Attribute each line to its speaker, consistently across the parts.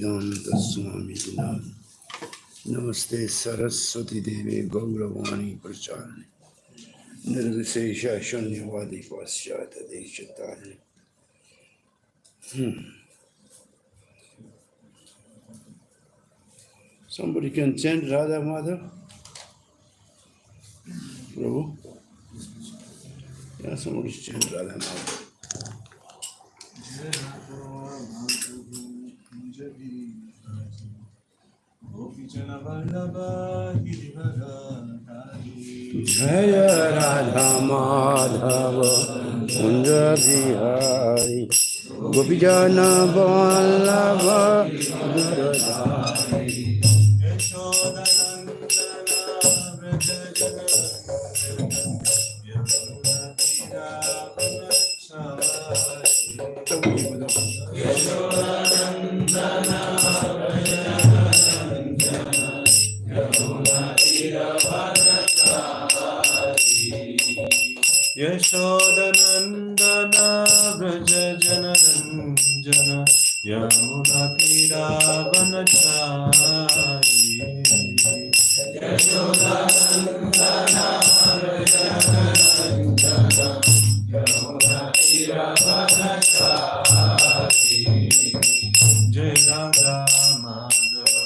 Speaker 1: Bhaktivedanta Swami Vinod. Namaste Saraswati Devi Gauravani Pracharani. Nirvisesha Shanyavadi Pasyata Deshatari. Somebody can chant Radha Madhav? Prabhu? Yeah, somebody chant Radha Madhav. Jaya Radha Madhava Kunja Bihari Gopijana Vallabha Duradhari
Speaker 2: Yashodanandana Vraja Janaranjana Yamuna Tiravanachari Yashodanandana Vraja Janaranjana Yamuna Tiravanachari Jai Radha Madhava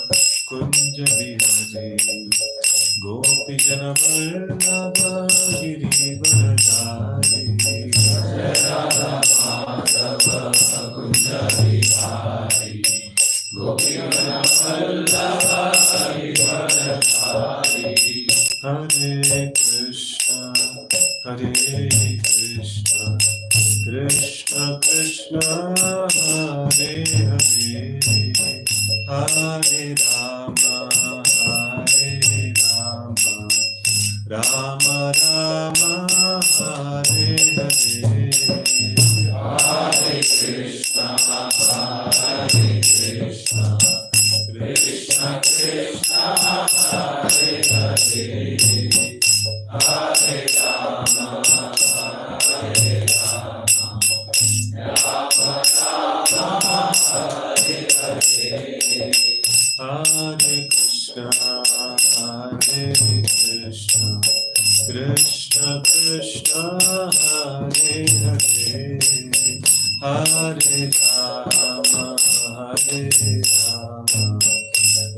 Speaker 2: Kunja Vihari Gopi Jana Vallabha Girivardhari Jai Radha Madhava Kunja Vihari Gopi Jana Vallabha Girivardhari Hare Krishna Krishna Krishna Hare Hare Hare Rama Rama Rama Hare Hare Hare Krishna Krishna Krishna Hare Hare Hare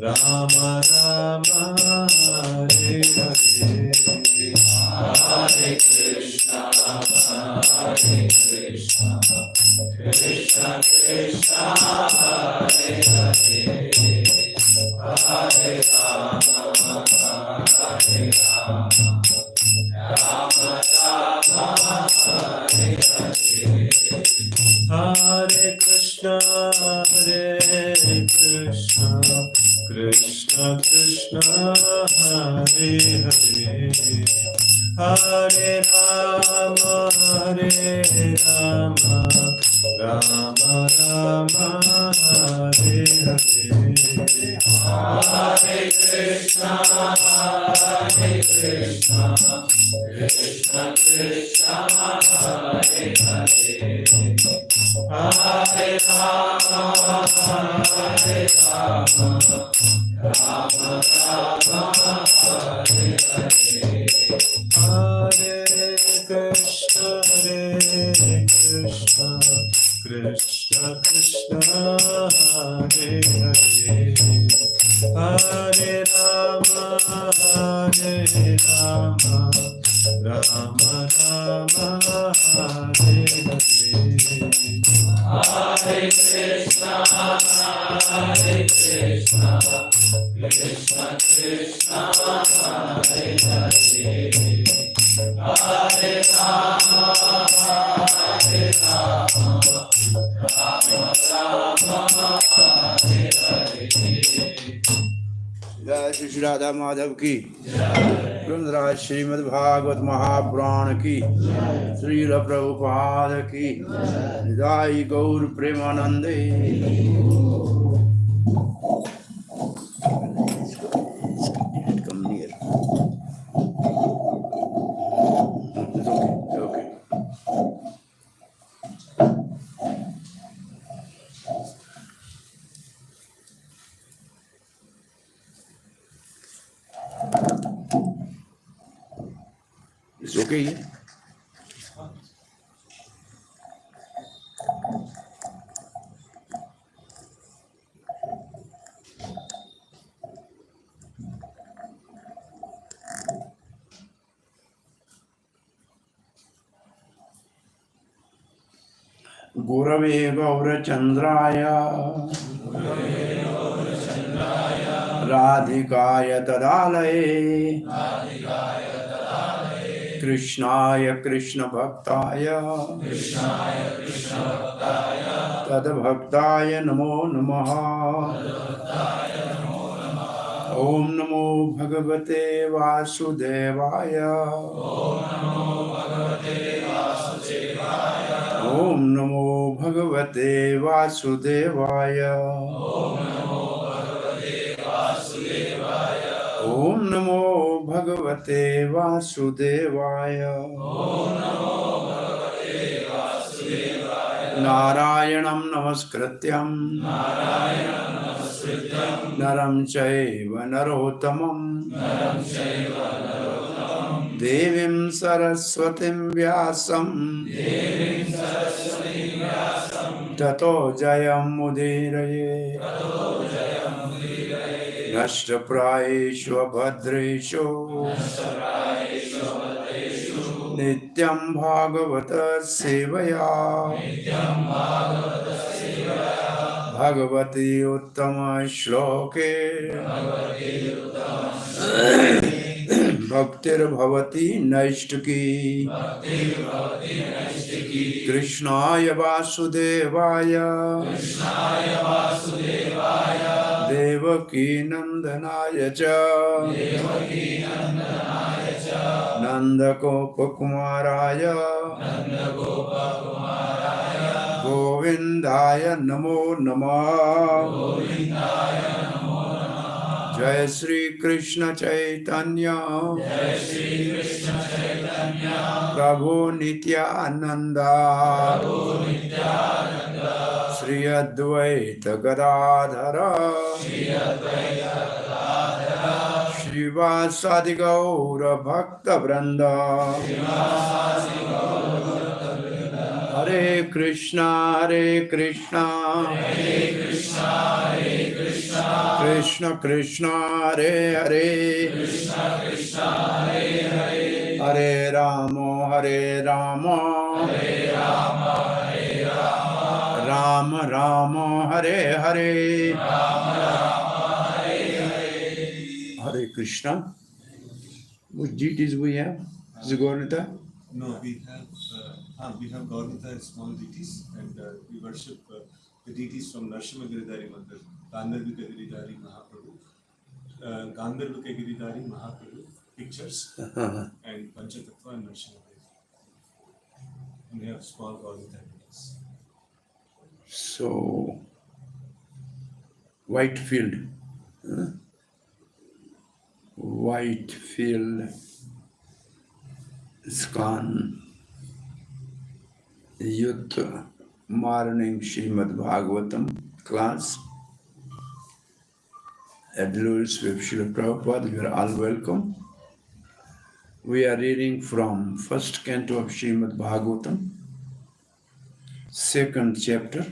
Speaker 2: Rama Rama Rama Hare Hare Hare Krishna Krishna Krishna Hare Hare Hare Rama Rama Rama Hare Hare Hare Krishna Krishna Krishna Hare Hare Hare Rama Rama Rama Hare Hare Hare Krishna Krishna Krishna Hare Hare Hare Rama Rama Rama Hare Hare Hare Krishna Krishna Krishna Hare Hare Hare Rama Rama Rama Hare Hare Hare Krishna Krishna Krishna Hare Hare Hare Rama Rama Rama Hare Hare Hare Krishna Krishna Krishna Hare Hare Hare Rama Rama Hare Hare
Speaker 1: जय श्री राधा माधव की वृंदराज श्रीमद् भागवत महापुराण की श्रील प्रभुपाद की जय गौर प्रेमानंदे Come near. It's okay. Okay. गुरवे गौरचन्द्राय राधिकाय तदालये कृष्णाय कृष्णभक्ताय तद्भक्ताय नमो नमः। ॐ नमो भगवते वासुदेवाय ॐ नमो भगवते वासुदेवाय ॐ नमो भगवते वासुदेवाय नारायणं नमस्कृत्यं नरं चैव नरोत्तमं देवीं सरस्वतीं व्यासं ततो जयमुदीरये। नष्टप्रायेषु भद्रेषु नित्यं भागवत सेवया भगवती उत्तम श्लोके भक्तिर्भवति नैष्टिकी। कृष्णाय वासुदेवाय देवकी नंदनाय च नंदगोपकुमाराय गोविंदाय नमो नमः। जय श्री कृष्ण चैतन्य प्रभु नित्यानंदा श्री अद्वैत गदाधर श्रीवासादि गौर भक्त वृंद। हरे Krishna Krishna Krishna Hare Hare Hare Ram Ram Ram Hare Hare. Hare Krishna. Which deities we have? Is it Gaurita?
Speaker 3: No, we have Gaurita small deities, and we worship the deities from Narsimha Giridhari Mandir, Gandharvika Giridhari Mahaprabhu, Gandharvika Giridhari Mahaprabhu pictures, and Panchatattva and Narsimha Giridhari. And we have small Gaurita deities.
Speaker 1: So, Whitefield. Whitefield ISKCON Youth Morning Srimad Bhagvatam class at Louis with Srila Prabhupada. You are all welcome. We are reading from first canto of Srimad Bhagvatam, second chapter,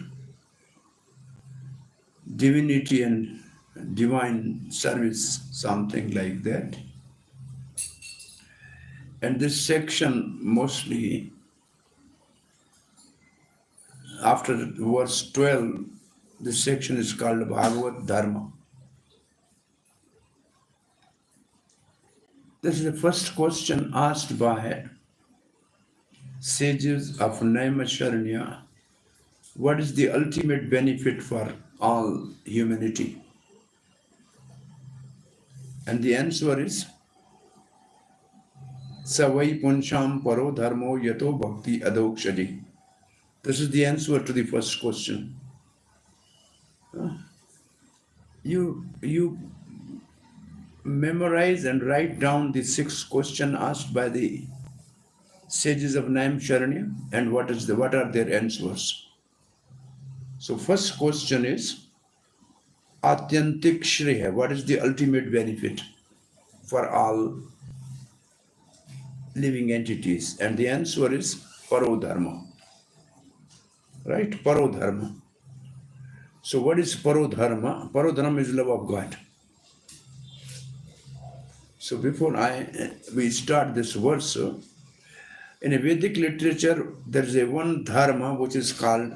Speaker 1: Divinity and Divine Service, something like that. And this section mostly after verse 12, this section is called Bhagavad Dharma. This is the first question asked by sages of Naimisharanya. What is the ultimate benefit for all humanity? And the answer is Savai Puncham Paro Dharmo Yato Bhakti Adokshadi. This is the answer to the first question. You memorize and write down the 6 questions asked by the sages of Naimisharanya and what are their answers. So first question is Atyantik Shreya. What is the ultimate benefit for all living entities? And the answer is Parodharma. Right? Parodharma. So what is Parodharma? Parodharma is love of God. So before we start this verse, in a Vedic literature, there is a one dharma which is called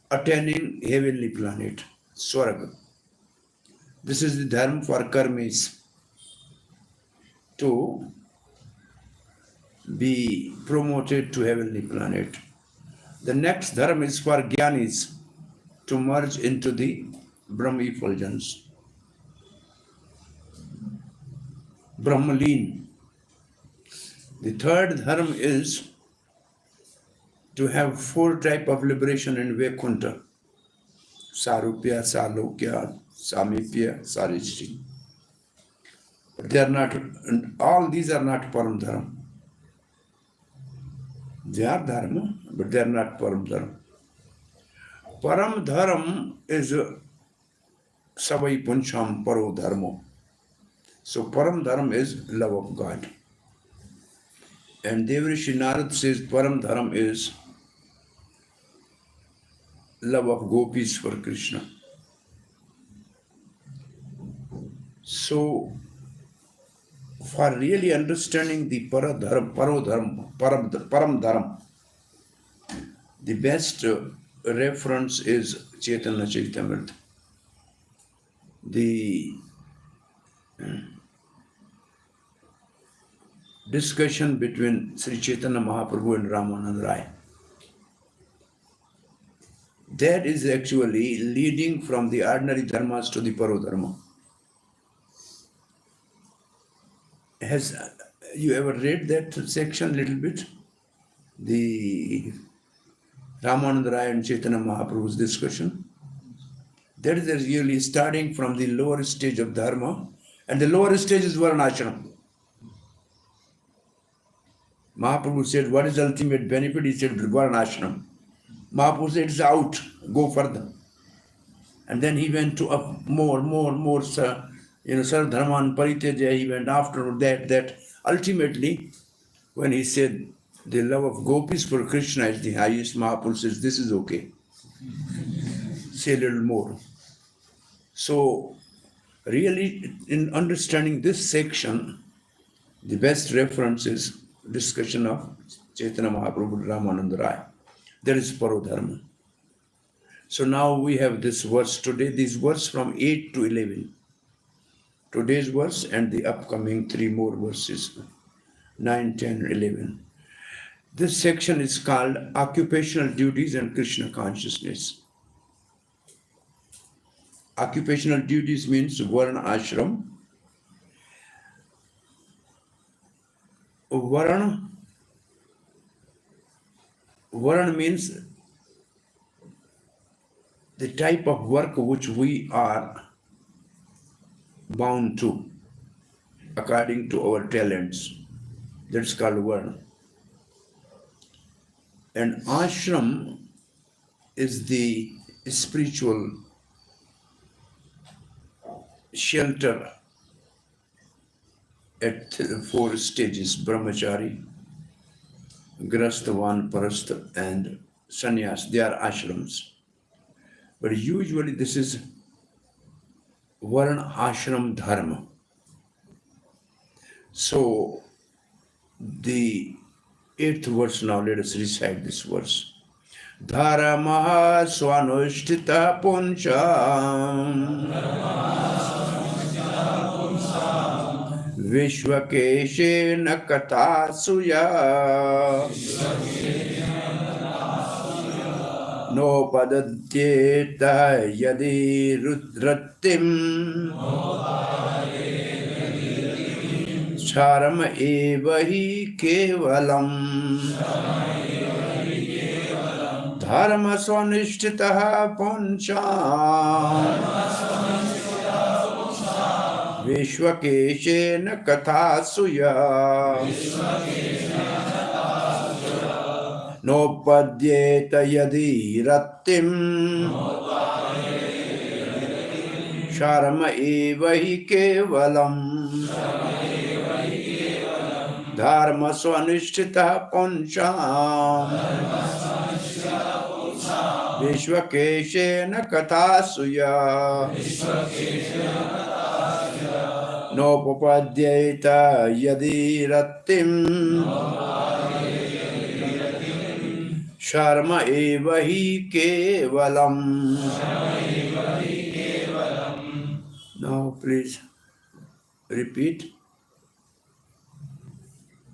Speaker 1: attaining heavenly planet, Swarga. This is the dharma for karmis, to be promoted to heavenly planet. The next dharma is for jnanis, to merge into the Brahma effulgence. Brahmalin. The third dharma is to have 4 types of liberation in Vaikuntha. Sarupya, Salokya, Samipya, Sarishti. But they are not, all these are not Param Dharma. They are Dharma, but they are not Param Dharma. Param Dharma is Savai Puncham Paro Dharma. So Param Dharma is love of God. And Devrishi Narad says Param Dharma is love of gopis for Krishna. So, for really understanding the Param Dharma, the best reference is Chaitanya Charitamrita. The discussion between Sri Chaitanya Mahaprabhu and Ramananda Rai. That is actually leading from the ordinary dharmas to the parodharma. Has you ever read that section a little bit? The Ramananda Rai and Chaitanya Mahaprabhu's discussion? That is really starting from the lower stage of dharma, and the lower stage is Varnashram. Mahaprabhu said, what is the ultimate benefit? He said, Varnashram. Mahaprabhu said, it's out, go further. And then he went to up more, Sardharman Pariteja, he went after that. Ultimately, when he said, the love of gopis for Krishna is the highest, Mahaprabhu says, this is okay. Say a little more. So, really, in understanding this section, the best reference is discussion of Chaitanya Mahaprabhu and Ramananda Rai. That is Parodharma. So now we have this verse today, this verse from 8 to 11. Today's verse and the upcoming 3 more verses, 9, 10, 11. This section is called Occupational Duties and Krishna Consciousness. Occupational duties means Varna Ashram. Varna means the type of work which we are bound to according to our talents. That's called Varna. And ashram is the spiritual shelter at 4 stages: brahmachari, grastha, vanprastha, and sannyas. They are ashrams. But usually this is Varna ashram dharma. So the 8th verse now, let us recite this verse. Dharma swanushtita puncham Vishvakeshena kathasuya no padatyeta yadi rudratim Charama eva hi kevalam Dharma swanishtitaha pancham Vishvakeshena kathasuya Nopadyeta yadi rattim Sharma eva hi kevalam dharma swanishtita puncham vishvakeshena kathasuya nopapadyeta yadi rattim sharma eva hi kevalam. Now please repeat.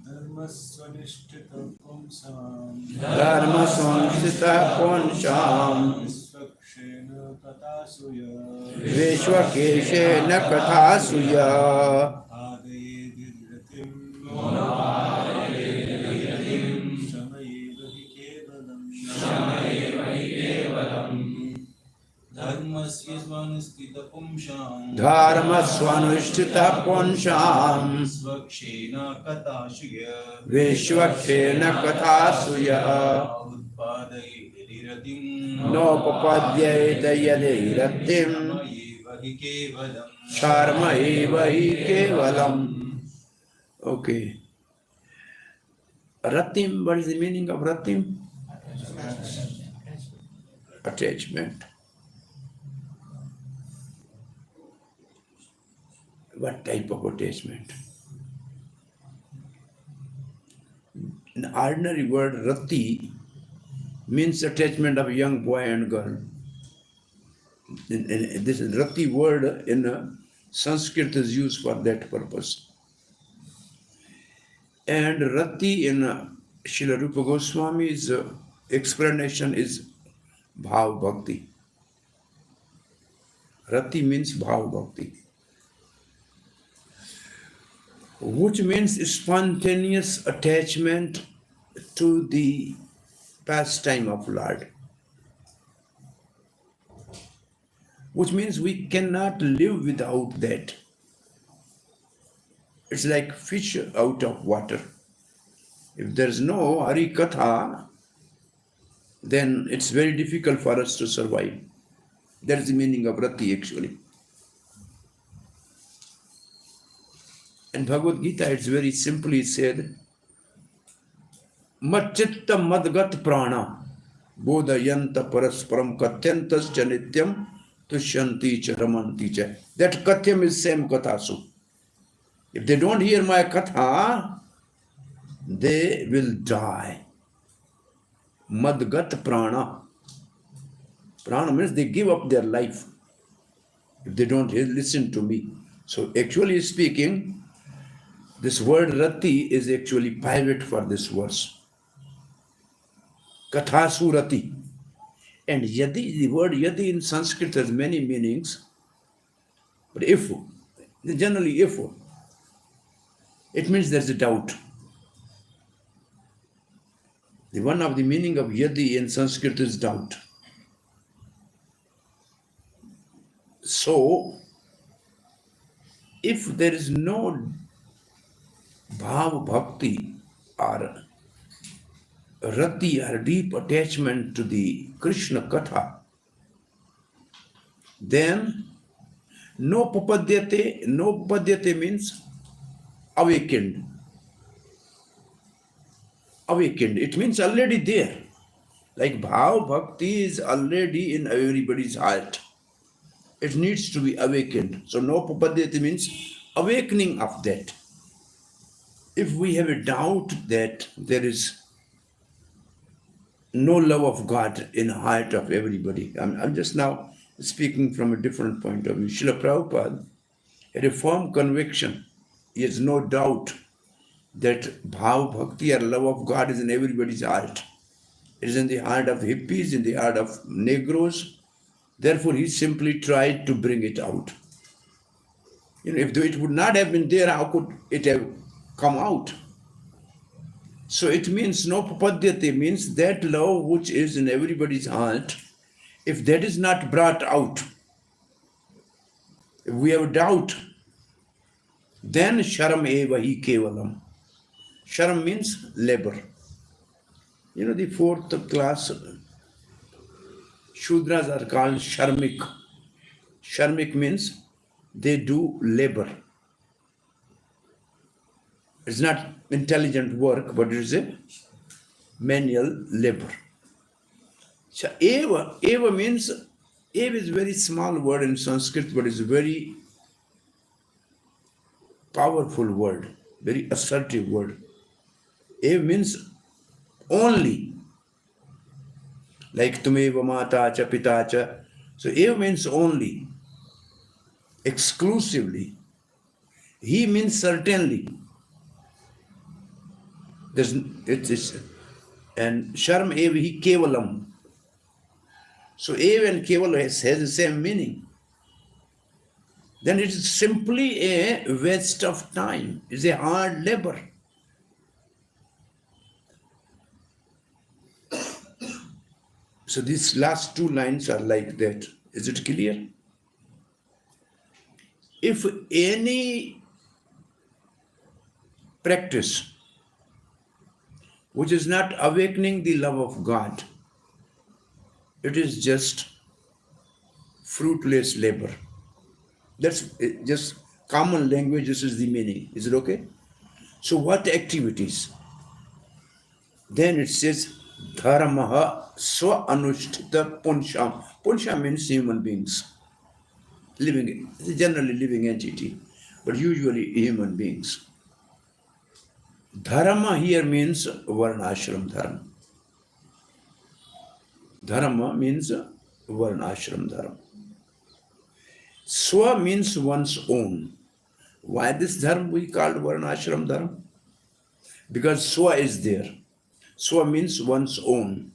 Speaker 3: Dharmasvanishthita pumsam
Speaker 1: Dharma swanishtita puncham
Speaker 3: Visvakshena katasuya
Speaker 1: vishvakeshena kathasuya
Speaker 3: Adaye dirratim Shamayeva hi kevalam
Speaker 2: Dharmasya svanistita pumsham
Speaker 1: dharma swanishtita puncham
Speaker 2: svakshena katashya
Speaker 1: vishvakshena kathasuya
Speaker 2: Udpadaye riratim
Speaker 1: nopapadyeta yadi rattim
Speaker 2: Shamayeva hi kevalam
Speaker 1: sharma eva hi kevalam. Okay. Ratim, what is the meaning of ratim? Attachment. What type of attachment? An ordinary word rati means attachment of a young boy and girl. This rati word in Sanskrit is used for that purpose. And rati in Srila Rupa Goswami's explanation is bhav bhakti. Rati means bhav bhakti, which means spontaneous attachment to the pastime of Lord. Which means we cannot live without that. It's like fish out of water. If there's no Hari Katha, then it's very difficult for us to survive. That's the meaning of Rati actually. In Bhagavad Gita, it's very simply said, Machitta madgat prana bodhayanta parasparam katyantas cha nityam tushyanti cha ramanti cha. That katyam is same kathasu. If they don't hear my katha, they will die. Madgat prana. Prana means they give up their life if they don't listen to me. So actually speaking, this word rati is actually pivot for this verse. Kathasu rati. And yadi, the word yadi in Sanskrit has many meanings. But if, generally if, it means there's a doubt. The one of the meaning of yadi in Sanskrit is doubt. So, if there is no bhav bhakti or rati or deep attachment to the Krishna Katha, then no papadyate means awakened. Awakened, it means already there. Like bhav bhakti is already in everybody's heart. It needs to be awakened. So no papadyate means awakening of that. If we have a doubt that there is no love of God in the heart of everybody, I'm just now speaking from a different point of view. Srila Prabhupada had a firm conviction. He has no doubt that bhav bhakti or love of God is in everybody's heart. It is in the heart of hippies, in the heart of Negroes. Therefore, he simply tried to bring it out. If it would not have been there, how could it have come out? So it means no papadyate means that love which is in everybody's heart, if that is not brought out, if we have doubt, then sharam eva hi kevalam. Sharam means labor. The fourth class Shudras are called sharmik. Sharmik means they do labor. It's not intelligent work, but it is a manual labor. So eva means, eva is a very small word in Sanskrit, but it's a very powerful word, very assertive word. Eva means only, like tumeva mata cha pita cha. So eva means only, exclusively. He means certainly. It is, and sharm eva hi kevalam. So eva and keval has the same meaning. Then it is simply a waste of time. It's a hard labor. So these last two lines are like that. Is it clear? If any practice which is not awakening the love of God, it is just fruitless labor. That's just common language. This is the meaning. Is it okay? So what activities? Then it says, dharmaha swa anushtita punsham. Punsham means human beings. Living, generally living entity, but usually human beings. Dharma here means varnashram dharma. Dharma means varnashram dharma. Swa means one's own. Why this dharma we called varnashram dharma? Because swa is there. Swa means one's own.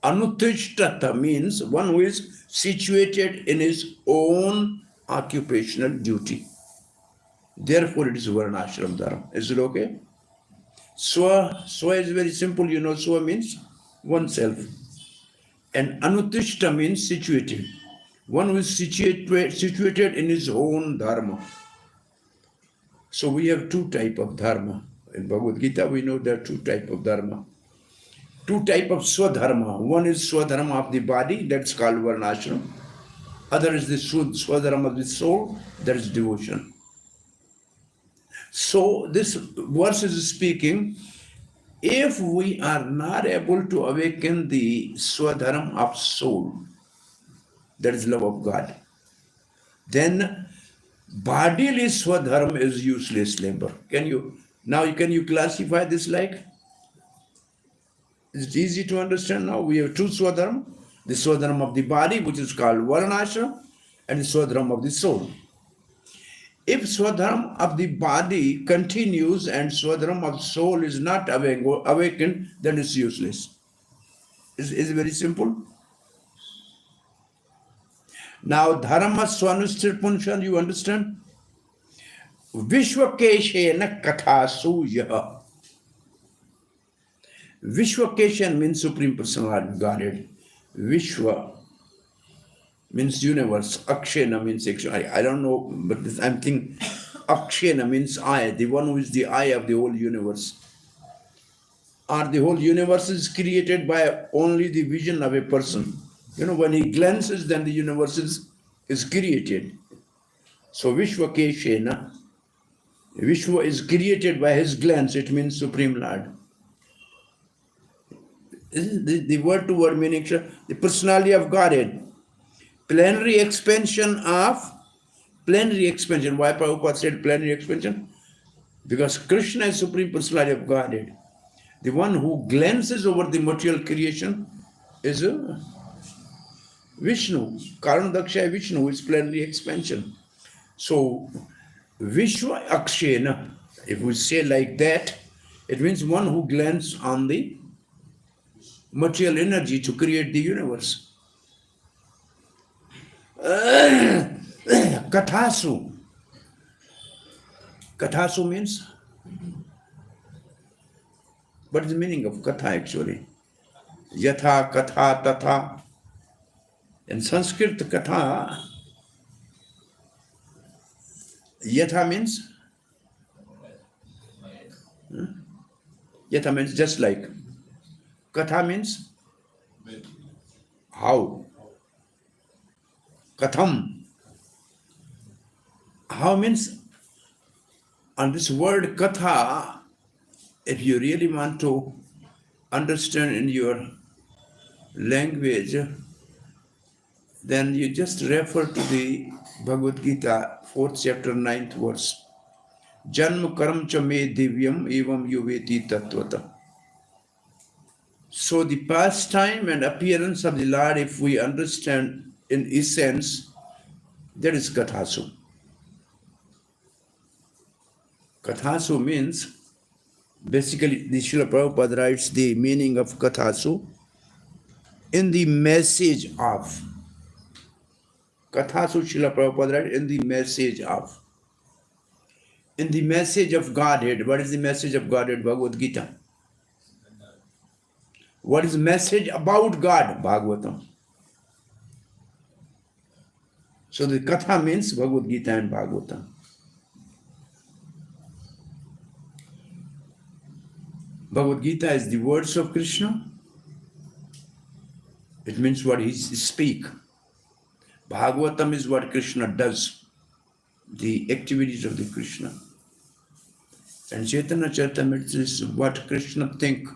Speaker 1: Anutishtata means one who is situated in his own occupational duty. Therefore, it is varnashram dharma. Is it okay? Swa is very simple. You know, swa means oneself. And anutishta means situated. One who is situated in his own dharma. So we have two types of dharma. In Bhagavad Gita, we know there are two types of dharma. Two types of swadharma. One is swadharma of the body, that's called varnashram. Other is the swadharma of the soul, that is devotion. So this verse is speaking, if we are not able to awaken the swadharma of soul, that is love of God, then bodily swadharma is useless labor. Can you classify this like? Is it easy to understand now? We have two swadharma, the swadharma of the body, which is called varnashram, and the swadharma of the soul. If swadharma of the body continues and swadharma of soul is not awakened, then it's useless. It's very simple. Now, dharma swanusthir punshan, you understand? Vishwakeshena kathasu yaha. Vishwakeshan means Supreme Personality of Godhead. Vishwa means universe. Akshena means action. I don't know, but I'm thinking Akshena means eye, the one who is the eye of the whole universe. Or the whole universe is created by only the vision of a person. You know, when he glances, then the universe is created. So Vishwakeshena, Vishwa is created by his glance, it means Supreme Lord. The word-to-word meaning, the personality of Godhead. Plenary expansion. Why Prabhupada said plenary expansion? Because Krishna is Supreme Personality of Godhead. The one who glances over the material creation is Vishnu. Karanadaksha Vishnu is plenary expansion. So, Vishwa Akshena, if we say like that, it means one who glances on the material energy to create the universe. Kathasu. Kathasu means? What is the meaning of katha actually? Yatha, katha, tatha. In Sanskrit, katha, yatha means? Yatha means just like. Katha means? How? Katham. How means, and this word katha if you really want to understand in your language, then you just refer to the Bhagavad Gita, 4th chapter, 9th verse. Janma karam cha me divyam evam yuveti tattvata. So the pastime and appearance of the Lord, if we understand in essence, that is Kathasu. Kathasu means, basically, the Srila Prabhupada writes the meaning of Kathasu in the message of. Kathasu Srila Prabhupada writes in the message of. In the message of Godhead. What is the message of Godhead? Bhagavad Gita. What is the message about God? Bhagavatam. So the Katha means Bhagavad Gita and Bhagavatam. Bhagavad Gita is the words of Krishna. It means what he speak. Bhagavatam is what Krishna does, the activities of the Krishna. And Chaitanya Charitamrita is what Krishna think.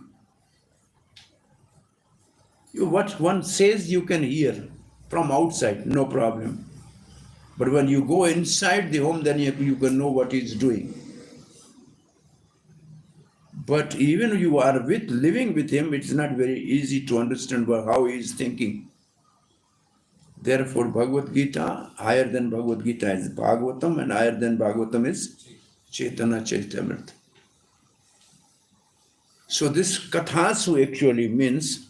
Speaker 1: What one says you can hear from outside, no problem. But when you go inside the home, then you can know what he's doing. But even you are living with him, it's not very easy to understand how he is thinking. Therefore, Bhagavad Gita, higher than Bhagavad Gita is Bhagavatam, and higher than Bhagavatam is Chaitanya Charitamrita. So this Kathasu actually means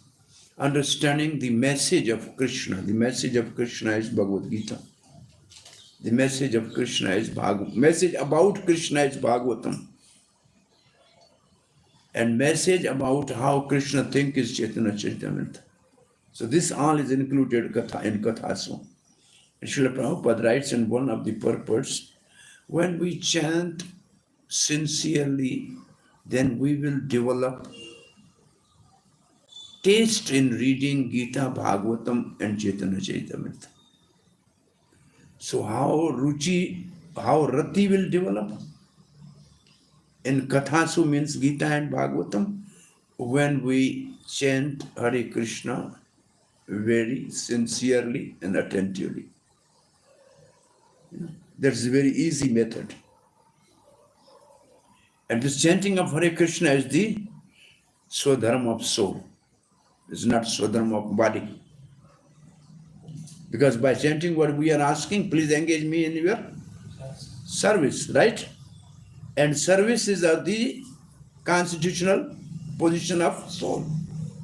Speaker 1: understanding the message of Krishna. The message of Krishna is Bhagavad Gita. The message of Krishna is Bhagavatam. Message about Krishna is Bhagavatam. And message about how Krishna thinks is Chaitanya Charitamrita. So this all is included in Kathasu. And Srila Prabhupada writes in one of the purports, when we chant sincerely, then we will develop taste in reading Gita, Bhagavatam and Chaitanya Charitamrita. So how Rati will develop? In Kathasu means Gita and Bhagavatam, when we chant Hare Krishna very sincerely and attentively. That's a very easy method. And this chanting of Hare Krishna is the Swadharma of soul. It's not Swadharma of body. Because by chanting what we are asking, please engage me in your service, right? And service is of the constitutional position of soul.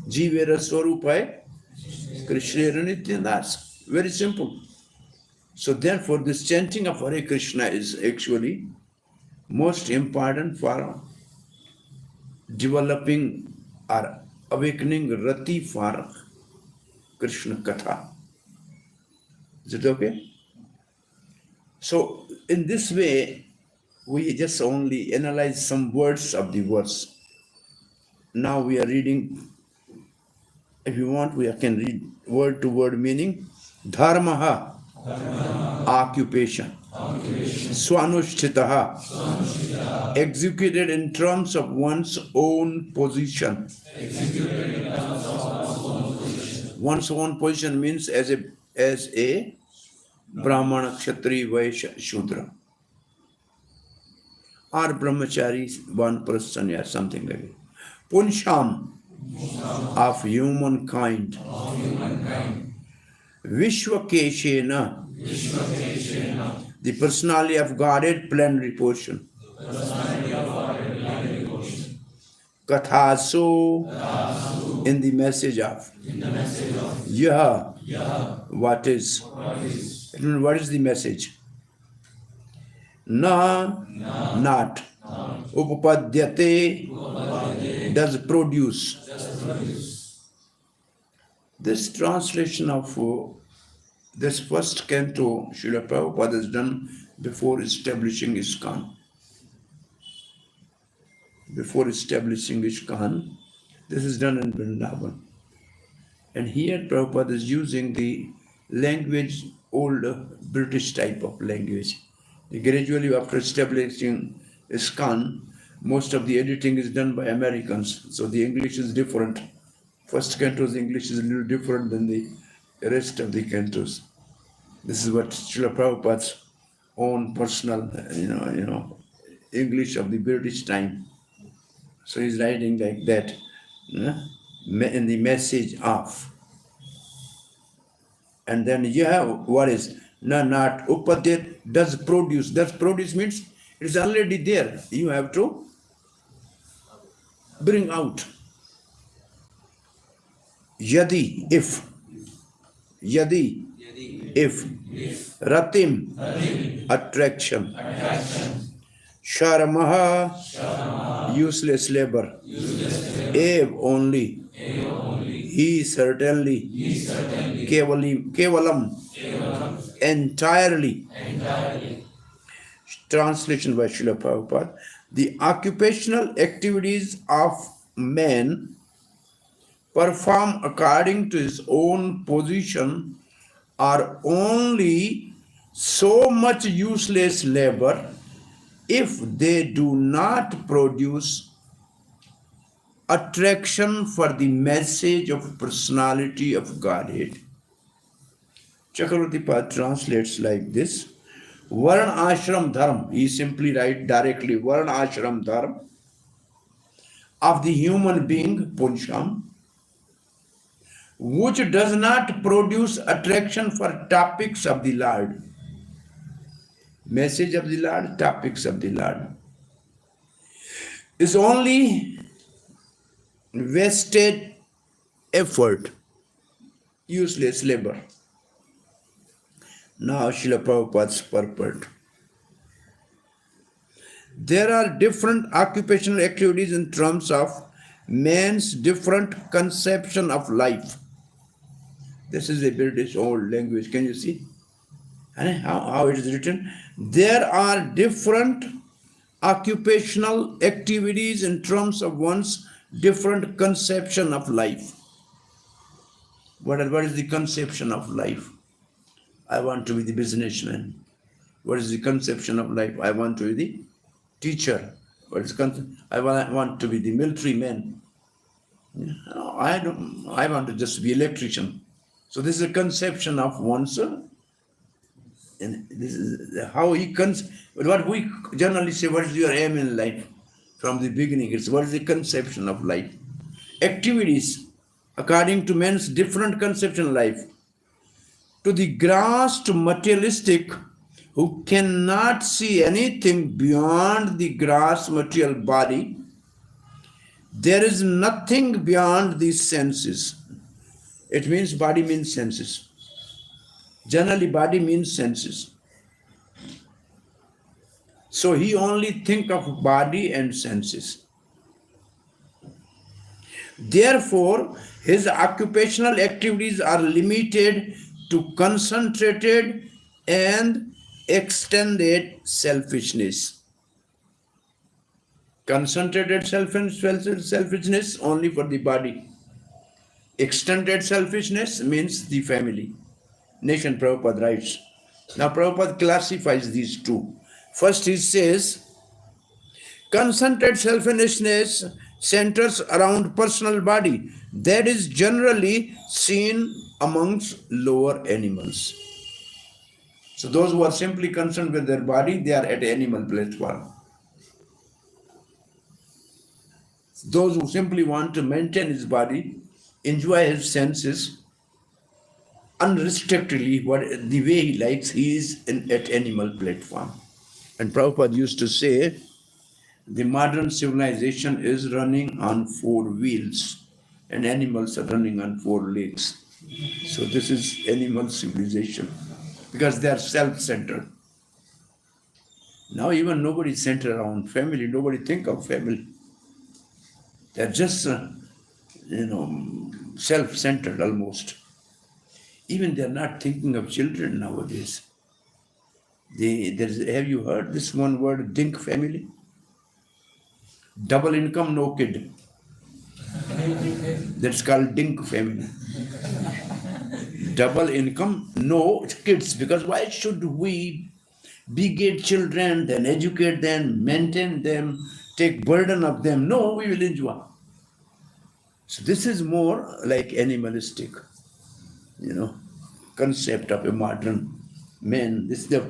Speaker 1: Jivera Swarupai Krishna Nityanas. Very simple. So therefore, this chanting of Hare Krishna is actually most important for developing or awakening Rati for Krishna Katha. Is it okay? So in this way, we just only analyze some words of the verse. Now we are reading, if you want, we can read word to word meaning. Dharmaha, occupation. Swanusthitaha, executed in terms of one's own position. One's own position means as a Brahmana, Kshatriya, Vaishya, Shudra. Or brahmachari, one person, or something like that. Punsham, of humankind. Vishwakeshena, the personality of Godhead, plenary portion. Kathaso, in the message of. Yaha, what is. What is the message? Na, not. Upapadyate, does produce. This translation of this first canto, Srila Prabhupada has done before establishing ISKCON. Before establishing ISKCON, this is done in Vrindavan. And here Prabhupada is using the language, old British type of language. Gradually, after establishing ISKCON, Most of the editing is done by Americans, so the English is different. First canto's English is a little different than the rest of the cantos. This is what Srila Prabhupada's own personal, English of the British time. So he's writing like that, in the message of. And then you have what is not upadit, does produce. Does produce means it's already there. You have to bring out. Yadi, if. Yadi, if. Ratim, attraction. Sharamaha, useless labor. Ev, only. He certainly. Kevalam, entirely. Translation by Srila Prabhupada. The occupational activities of man perform according to his own position are only so much useless labor if they do not produce attraction for the message of personality of Godhead. Chakravarti Pad translates like this. Varna ashram dharma, he simply writes directly, Varna ashram dharma of the human being, punsham, which does not produce attraction for topics of the Lord. Message of the Lord, topics of the Lord, is only wasted effort, useless labor. Now Srila Prabhupada's purport. There are different occupational activities in terms of man's different conception of life. This is a British old language. Can you see? And how it is written? There are different occupational activities in terms of one's different conception of life. What is the conception of life? I want to be the businessman. What is the conception of life? I want to be the teacher. What is I want to be the military man. I want to just be electrician. So this is a conception of one's, and this is how he what we generally say, what is your aim in life? From the beginning, it's what is the conception of life? Activities, according to man's different conception of life. To the grasped materialistic who cannot see anything beyond the gross material body, there is nothing beyond these senses. It means body means senses. Generally, body means senses. So he only think of body and senses. Therefore, his occupational activities are limited to concentrated and extended selfishness. Concentrated selfishness only for the body. Extended selfishness means the family. Nation, Prabhupada writes. Now Prabhupada classifies these two. First he says, concentrated selfishness centers around personal body. That is generally seen amongst lower animals. So those who are simply concerned with their body, they are at animal platform. Those who simply want to maintain his body, enjoy his senses unrestrictedly, the way he likes, he is at animal platform. And Prabhupada used to say, the modern civilization is running on 4 wheels and animals are running on 4 legs. So this is animal civilization because they are self-centered. Now even nobody is centered around family, nobody think of family. They're just, self-centered almost. Even they're not thinking of children nowadays. Have you heard this one word, dink family? Double income, no kid. That's called dink family. Double income, no kids. Because why should we beget children, then educate them, maintain them, take burden of them. No, we will enjoy. So this is more like animalistic, concept of a modern man.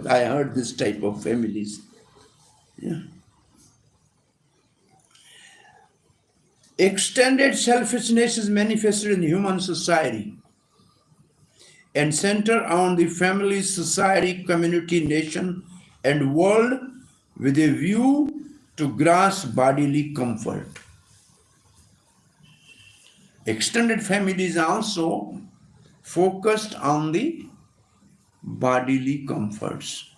Speaker 1: I heard this type of families. Yeah. Extended selfishness is manifested in human society and center on the family, society, community, nation, and world with a view to grasp bodily comfort. Extended family is also focused on the bodily comforts.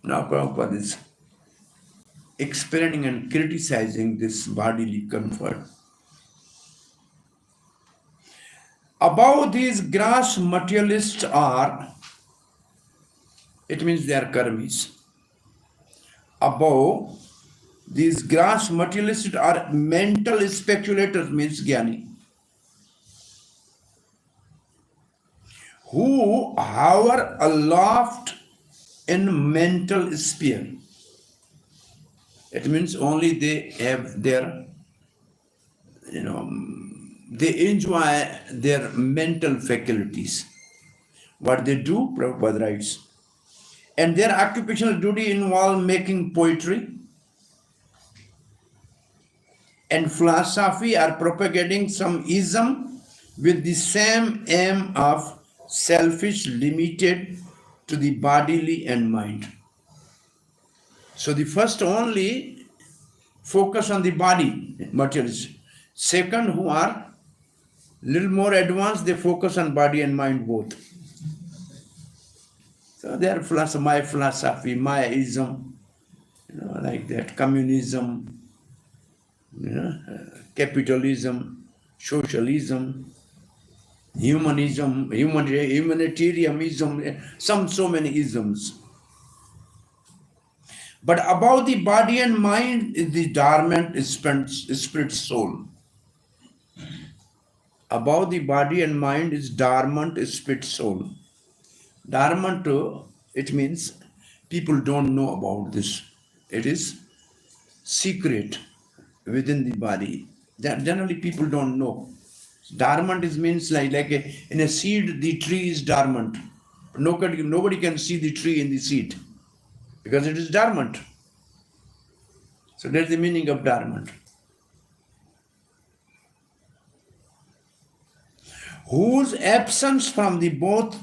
Speaker 1: Now Prabhupada is explaining and criticizing this bodily comfort. Above these gross materialists are, it means they are karmis. Above these gross materialists are mental speculators, means jnani, who hover aloft in mental sphere. It means only they have their, they enjoy their mental faculties. What they do, Prabhupada writes, and their occupational duty involve making poetry and philosophy or propagating some ism with the same aim of selfish, limited to the bodily and mind. So the first only focus on the body, materialism. Second, who are little more advanced, they focus on body and mind both. So their philosophy, my philosophy, my ism, like that, communism, capitalism, socialism, humanism, humanitarianism, so many isms. But above the body and mind is the dormant spirit soul. Above the body and mind is dormant spirit soul. Dormant, it means people don't know about this. It is secret within the body. Generally, people don't know. Dormant means like in a seed, the tree is dormant. Nobody can see the tree in the seed because it is dormant. So that's the meaning of dormant. Whose absence from the both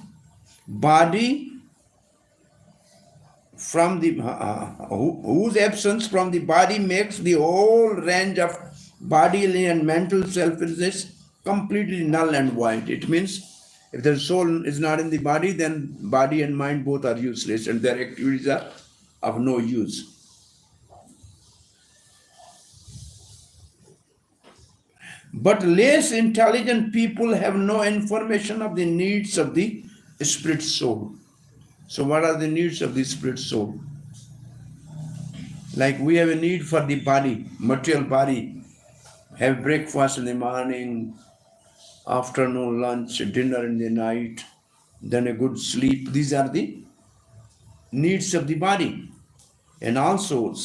Speaker 1: body from the whose absence from the body makes the whole range of bodily and mental selfishness completely null and void. It means if the soul is not in the body, then body and mind both are useless and their activities are of no use. But less intelligent people have no information of the needs of the spirit soul. So what are the needs of the spirit soul? Like we have a need for the body, material body. Have breakfast in the morning, afternoon lunch, dinner in the night, then a good sleep. These are the needs of the body. And also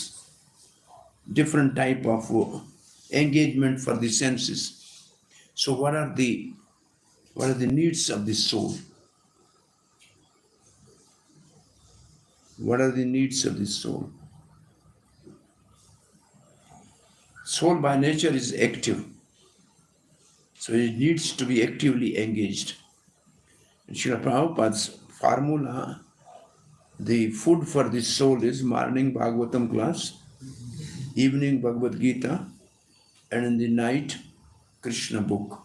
Speaker 1: different type of engagement for the senses. So what are the needs of the soul? What are the needs of the soul? Soul by nature is active. So it needs to be actively engaged. In Srila Prabhupada's formula, the food for the soul is morning Bhagvatam class, evening Bhagavad Gita, and in the night, Krishna book.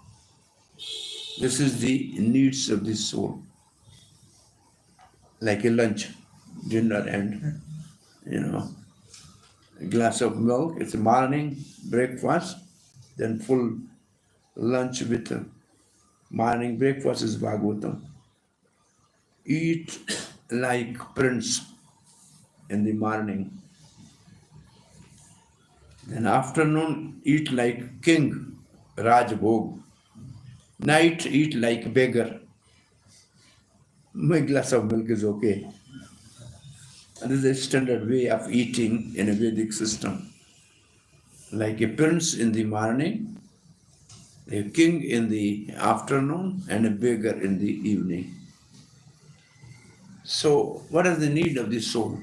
Speaker 1: This is the needs of the soul. Like a lunch, dinner, and a glass of milk. It's a morning breakfast, then full lunch with morning breakfast is Bhagavatam. Eat like prince in the morning. Then afternoon, eat like king, Rajbhog. Night, eat like beggar. My glass of milk is okay. this is a standard way of eating in a Vedic system. Like a prince in the morning, a king in the afternoon, and a beggar in the evening. So, what is the need of the soul?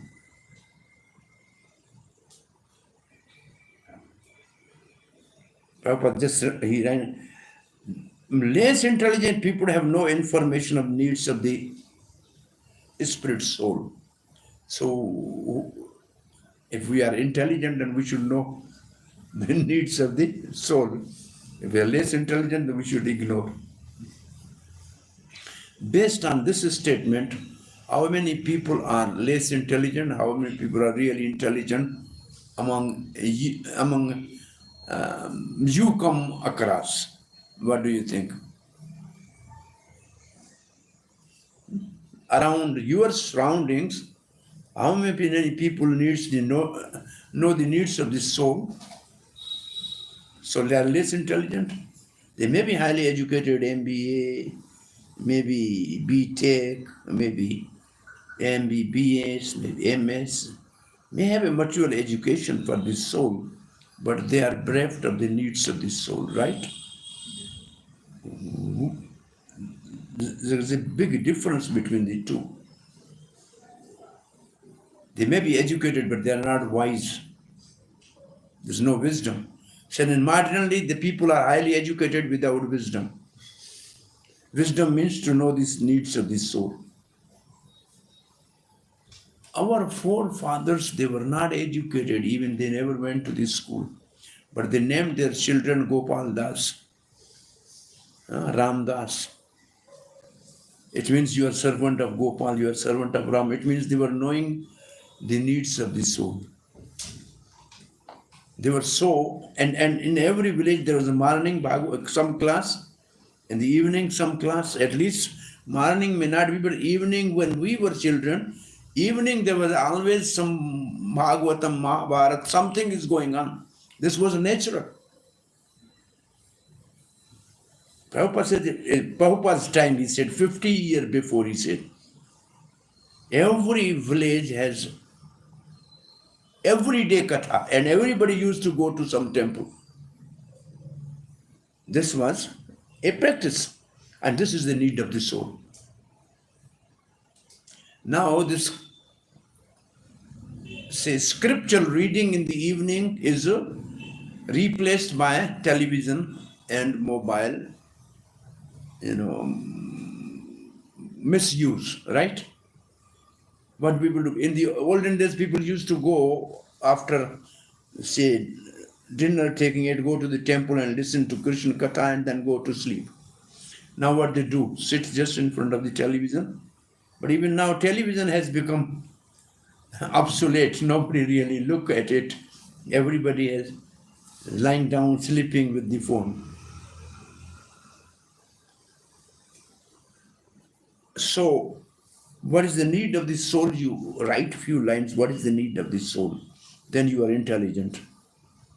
Speaker 1: Prabhupada just he ran. Less intelligent people have no information of needs of the spirit soul. So, if we are intelligent, then we should know the needs of the soul. If we are less intelligent, then we should ignore. Based on this statement, how many people are less intelligent? How many people are really intelligent among you come across? What do you think? Around your surroundings, how many people needs to know the needs of the soul? So they are less intelligent. They may be highly educated, MBA, maybe BTech, maybe MBBS, maybe MS, may have a mature education for the soul, but they are bereft of the needs of the soul, right? There is a big difference between the two. They may be educated, but they are not wise. There's no wisdom. So then marginally, the people are highly educated without wisdom. Wisdom means to know these needs of the soul. Our forefathers, they were not educated, even they never went to the school. But they named their children Gopal Das, Ram Das. It means you are servant of Gopal, you are servant of Ram. It means they were knowing the needs of the soul. They were so, and in every village there was a morning some class, in the evening some class, at least morning may not be, but evening when we were children, evening there was always some Bhagvatam, Mahabharata, something is going on. This was natural. Prabhupada said, in Prabhupada's time, he said, 50 years before, he said, every village has everyday katha, and everybody used to go to some temple. This was a practice, and this is the need of the soul. Now, this scriptural reading in the evening is replaced by television and mobile, misuse, right? What people do. In the olden days, people used to go after, say, dinner, go to the temple and listen to Krishna Katha and then go to sleep. Now what they do, sit just in front of the television. But even now, television has become obsolete. Nobody really look at it. Everybody is lying down, sleeping with the phone. So, what is the need of the soul? You write few lines, what is the need of the soul? Then you are intelligent.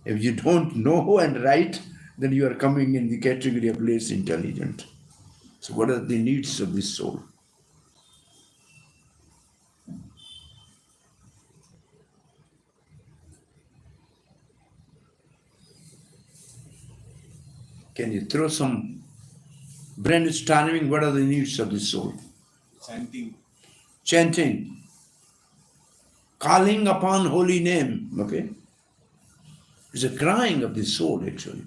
Speaker 1: If you don't know and write, then you are coming in the category of less intelligent. So what are the needs of the soul? Can you throw some brainstorming? What are the needs of the soul? Chanting. Calling upon holy name. Okay? It's a crying of the soul, actually.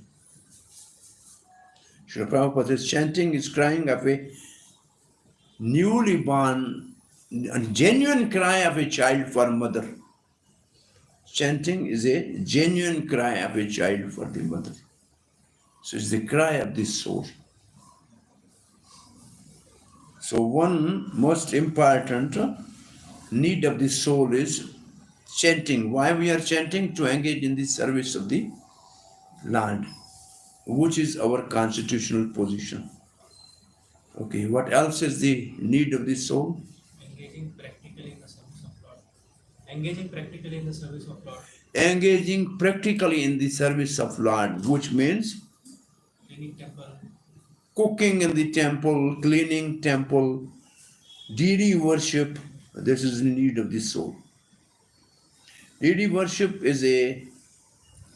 Speaker 1: Srila Prabhupada says chanting is crying of a newly born, a genuine cry of a child for mother. Chanting is a genuine cry of a child for the mother. So it's the cry of the soul. So one most important need of the soul is chanting. Why we are chanting? To engage in the service of the Lord, which is our constitutional position. Okay, what else is the need of the soul?
Speaker 4: Engaging practically in the service of Lord. Engaging practically in the service of Lord.
Speaker 1: Engaging practically in the service of Lord, which means
Speaker 4: Cleaning temple.
Speaker 1: Cooking in the temple, cleaning temple, deity worship. This is the need of the soul. Deity worship is a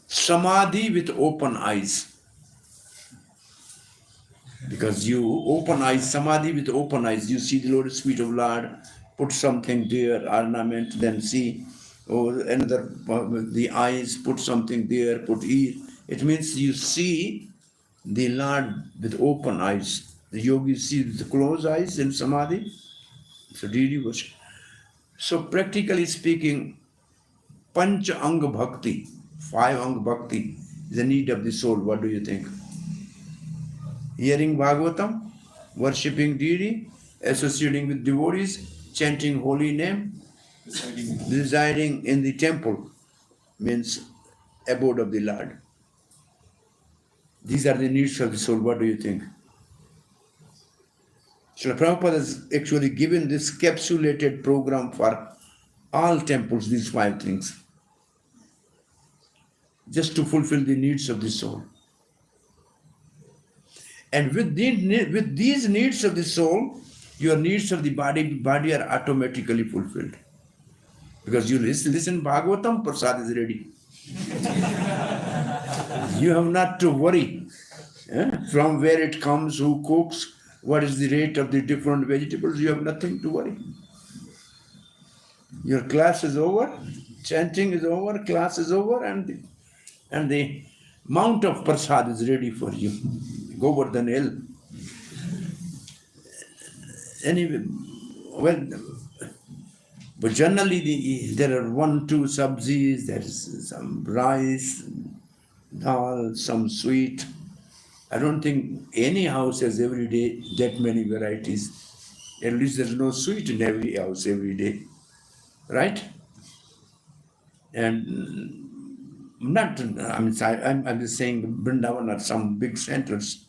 Speaker 1: samadhi with open eyes. Because you open eyes, samadhi with open eyes, you see the lotus feet of Lord, put something there, ornament, then see, or another, the eyes, put something there, put ear. It means you see the Lord with open eyes. The yogis see with closed eyes in samadhi. So deity worship. So practically speaking, pancha anga bhakti, 5 anga bhakti, is the need of the soul. What do you think? Hearing Bhagvatam, worshipping deity, associating with devotees, chanting holy name, residing in the temple, means abode of the Lord. These are the needs of the soul. What do you think? Srila Prabhupada has actually given this capsulated program for all temples, these 5 things, just to fulfill the needs of the soul. And with these needs of the soul, your needs of the body are automatically fulfilled. Because you listen Bhagavatam, Prasad is ready. You have not to worry from where it comes, who cooks, what is the rate of the different vegetables. You have nothing to worry. Your class is over, chanting is over, class is over, and the mount of Prasad is ready for you. Govardhan hill. Anyway, well, but generally there are 1, 2 sabzis, there is some rice, dal, some sweet. I don't think any house has every day that many varieties. At least there's no sweet in every house every day, right? And not, I'm just saying Vrindavan or some big centers.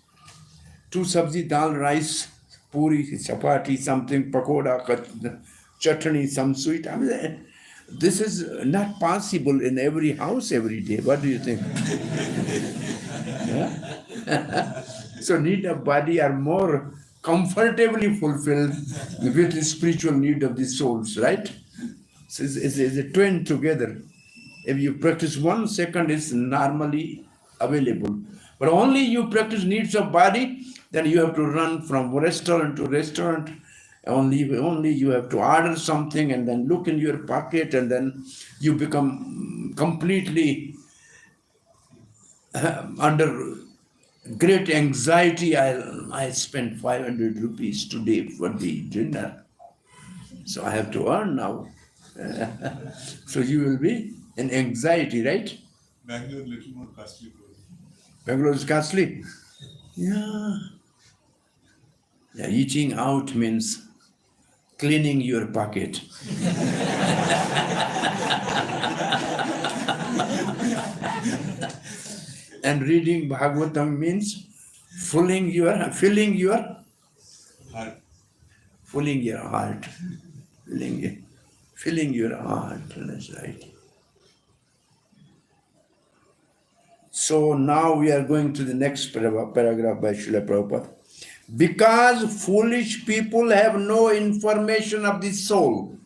Speaker 1: 2 sabzi, dal, rice, puri, chapati, something, pakoda, chutney, some sweet. I mean, this is not possible in every house every day. What do you think? So need of body are more comfortably fulfilled with the spiritual need of the souls, right? So it's a twin together. If you practice 1 second, it's normally available. But only you practice needs of body, then you have to run from restaurant to restaurant. Only you have to order something and then look in your pocket, and then you become completely under great anxiety. I spent 500 rupees today for the dinner, so I have to earn now. So you will be in anxiety, right?
Speaker 3: Bangalore a little more costly.
Speaker 1: Bangalore is costly. Yeah. Eating out means cleaning your pocket. And reading Bhagavatam means filling your heart. Filling your heart. That's right. So now we are going to the next paragraph by Srila Prabhupada. Because foolish people have no information of the soul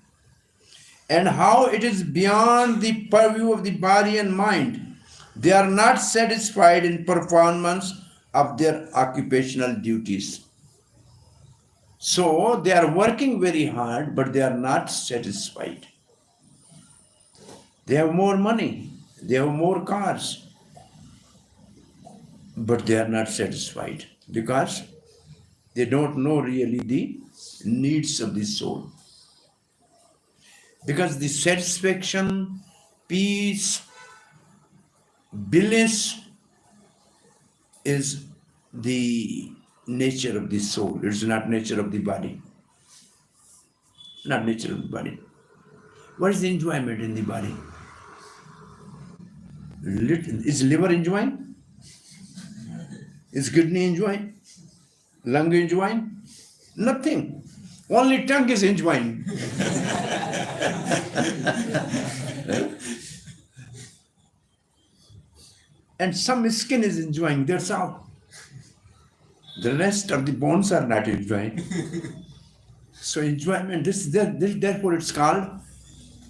Speaker 1: and how it is beyond the purview of the body and mind, they are not satisfied in performance of their occupational duties. So they are working very hard, but they are not satisfied. They have more money, they have more cars, but they are not satisfied because they don't know really the needs of the soul. Because the satisfaction, peace, bliss is the nature of the soul. It is not nature of the body. Not nature of the body. What is the enjoyment in the body? Is liver enjoying? Is kidney enjoying? Lung enjoying? Nothing. Only tongue is enjoying. And some skin is enjoying, that's all. The rest of the bones are not enjoying. So enjoyment, therefore it's called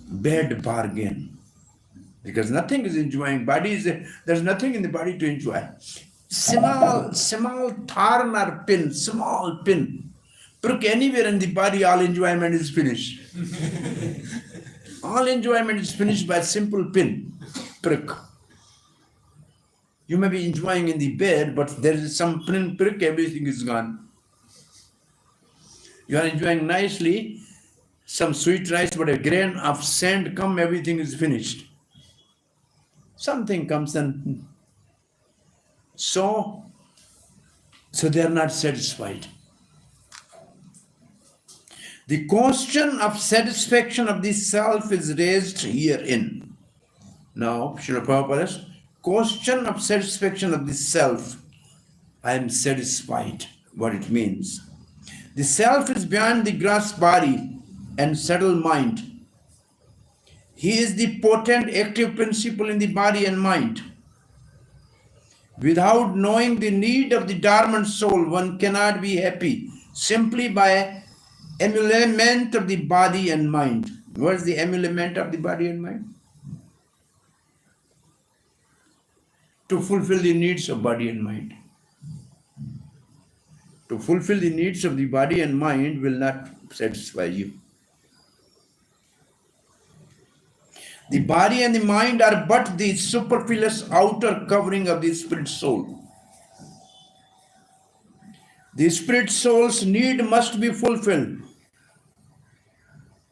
Speaker 1: bad bargain. Because nothing is enjoying. There's nothing in the body to enjoy. Small thorn or pin, small pin. Prick anywhere in the body, all enjoyment is finished. All enjoyment is finished by a simple pin, prick. You may be enjoying in the bed, but there is some pin prick, everything is gone. You are enjoying nicely, some sweet rice, but a grain of sand come, everything is finished. Something comes and so they are not satisfied. The question of satisfaction of the self is raised herein. Now, Srila Prabhupada's question of satisfaction of the self, I am satisfied, what it means. The self is beyond the gross body and subtle mind. He is the potent active principle in the body and mind. Without knowing the need of the dormant soul, one cannot be happy simply by emolument of the body and mind. What is the emolument of the body and mind? To fulfill the needs of body and mind. To fulfill the needs of the body and mind will not satisfy you. The body and the mind are but the superfluous outer covering of the spirit soul. The spirit soul's need must be fulfilled.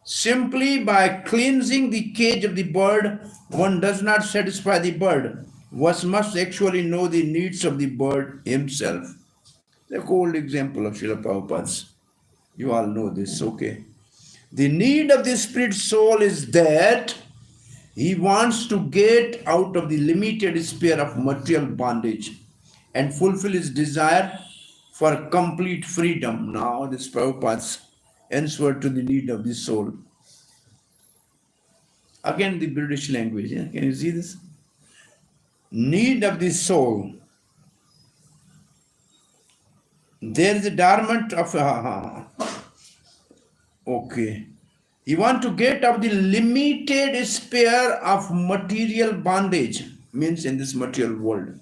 Speaker 1: Simply by cleansing the cage of the bird, one does not satisfy the bird. One must actually know the needs of the bird himself. The old example of Srila Prabhupada's. You all know this, okay? The need of the spirit soul is that he wants to get out of the limited sphere of material bondage and fulfill his desire for complete freedom. Now, this Prabhupada's answer to the need of the soul. Again, the British language. Yeah? Can you see this? Need of the soul. There is a dormant of... okay. You want to get out of the limited sphere of material bondage. Means in this material world.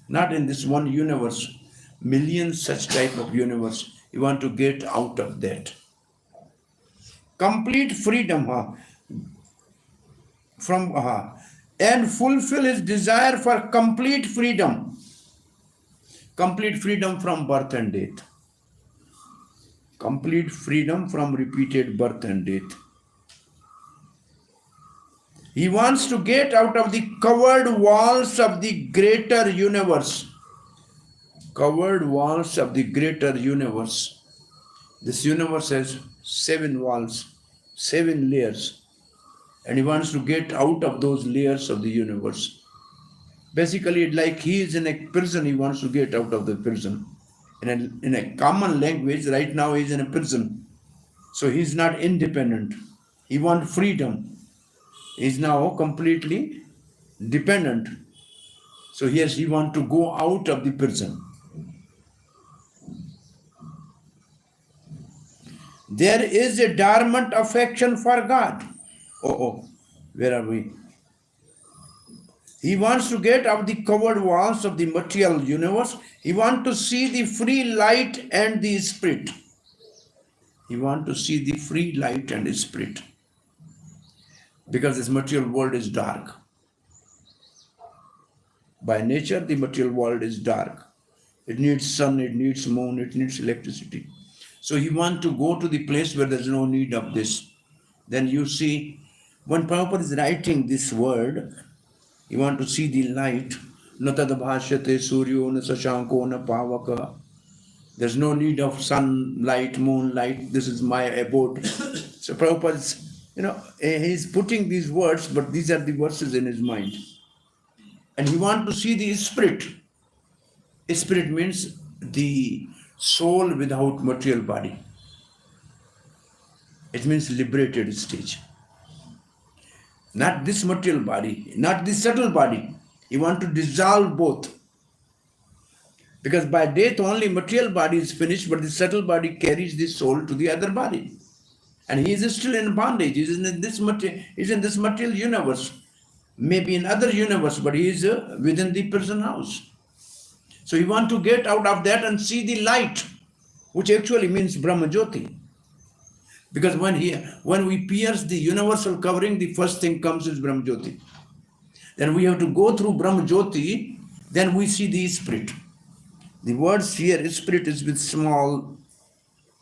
Speaker 1: Not in this one universe. Millions such type of universe. You want to get out of that. Complete freedom. From and fulfill his desire for complete freedom. Complete freedom from birth and death. Complete freedom from repeated birth and death. He wants to get out of the covered walls of the greater universe. Covered walls of the greater universe. This universe has 7 walls, 7 layers. And he wants to get out of those layers of the universe. Basically, like he is in a prison, he wants to get out of the prison. In a common language, right now he's in a prison. So he's not independent. He wants freedom. He's now completely dependent. So yes, he wants to go out of the prison. There is a dormant affection for God. Where are we? He wants to get out of the covered walls of the material universe. He wants to see the free light and the spirit. He wants to see the free light and the spirit. Because this material world is dark. By nature, the material world is dark. It needs sun, it needs moon, it needs electricity. So he wants to go to the place where there's no need of this. Then you see, when Prabhupada is writing this word, you want to see the light. Natad bhashyate suryo na sashanko na pavaka. There's no need of sunlight, moonlight. This is my abode. So Prabhupada is, he's putting these words, but these are the verses in his mind. And he wants to see the spirit. Spirit means the soul without material body. It means liberated stage. Not this material body, not this subtle body. You want to dissolve both. Because by death only material body is finished, but the subtle body carries the soul to the other body. And he is still in bondage. He is in this material universe. maybe in other universe, but he is within the prison house. So you want to get out of that and see the light, which actually means Brahma Jyoti. Because when we pierce the universal covering, the first thing comes is Brahma Jyoti. Then we have to go through Brahma Jyoti, then we see the spirit. The words here, spirit, is with small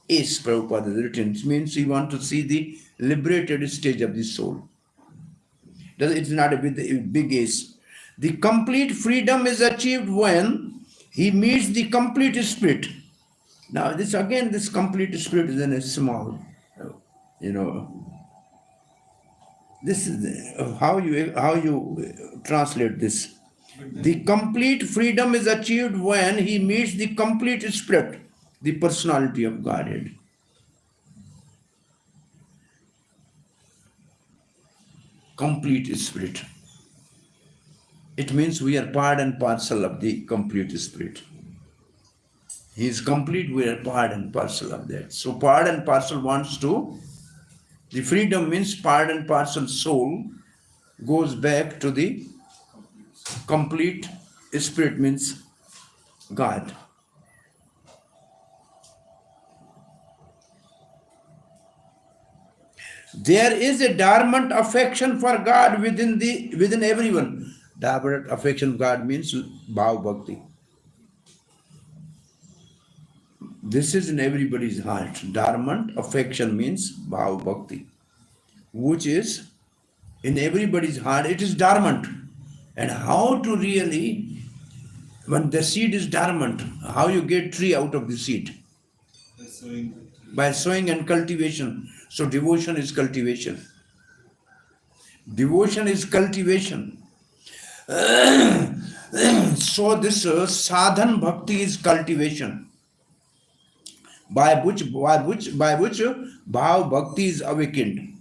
Speaker 1: s, Prabhupada has written. It means we want to see the liberated stage of the soul. It's not with a big s. The complete freedom is achieved when he meets the complete spirit. Now, this complete spirit is in a small, this is how you translate this. The complete freedom is achieved when he meets the complete spirit, the personality of Godhead. Complete spirit. It means we are part and parcel of the complete spirit. He is complete, we are part and parcel of that. So part and parcel wants to, the freedom means part and parcel soul goes back to the complete spirit, means God. There is a dormant affection for God within everyone. Dormant affection of God means Bhav Bhakti. This is in everybody's heart. Dormant affection means Bhav Bhakti, which is in everybody's heart. It is dormant. And how to really, when the seed is dormant, how you get tree out of the seed? By sowing and cultivation. So devotion is cultivation. Devotion is cultivation. So this sadhan bhakti is cultivation, by which bhav bhakti is awakened.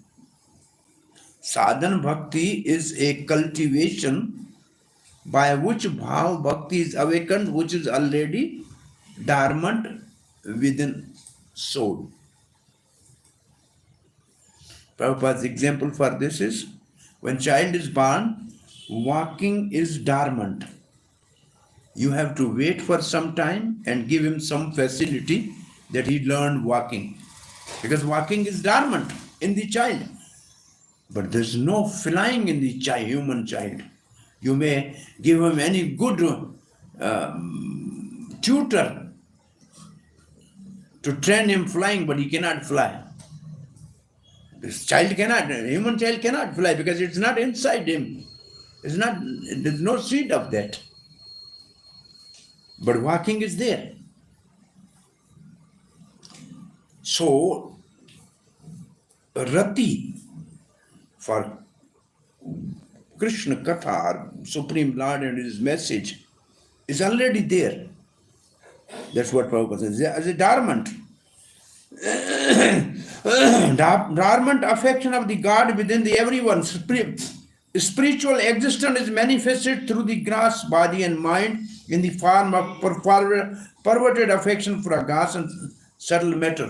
Speaker 1: Sadhan bhakti is a cultivation by which bhav bhakti is awakened, which is already dormant within soul. Prabhupada's example for this is, when child is born, walking is dormant. You have to wait for some time and give him some facility that he learn walking. Because walking is dormant in the child. But there's no flying in the human child. You may give him any good tutor to train him flying, but he cannot fly. This child cannot, human child cannot fly because it's not inside him. There's no seed of that. But walking is there. So, Rati for Krishna Katha, Supreme Lord and His message, is already there. That's what Prabhupada says. As a dormant. Dormant affection of the God within the everyone. Spiritual existence is manifested through the gross body and mind in the form of perverted affection for a gross and subtle matter.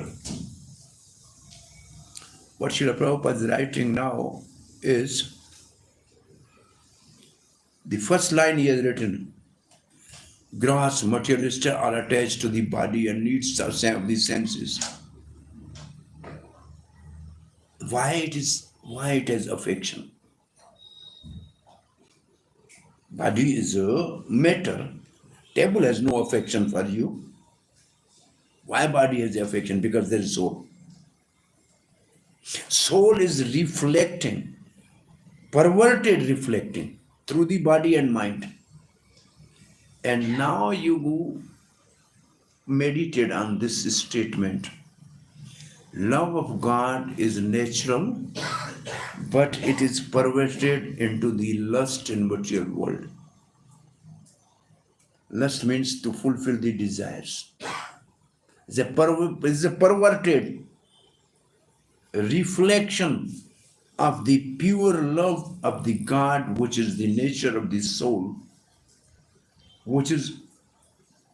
Speaker 1: What Srila Prabhupada is writing now is, the first line he has written, gross materialists are attached to the body and needs of the senses. Why it has affection? Body is a matter. Table has no affection for you. Why body has affection? Because there is soul. Soul is reflecting, perverted reflecting through the body and mind. And now you meditate on this statement. Love of God is natural, but it is perverted into the lust in material world. Lust means to fulfill the desires. It's a perverted reflection of the pure love of the God, which is the nature of the soul, which is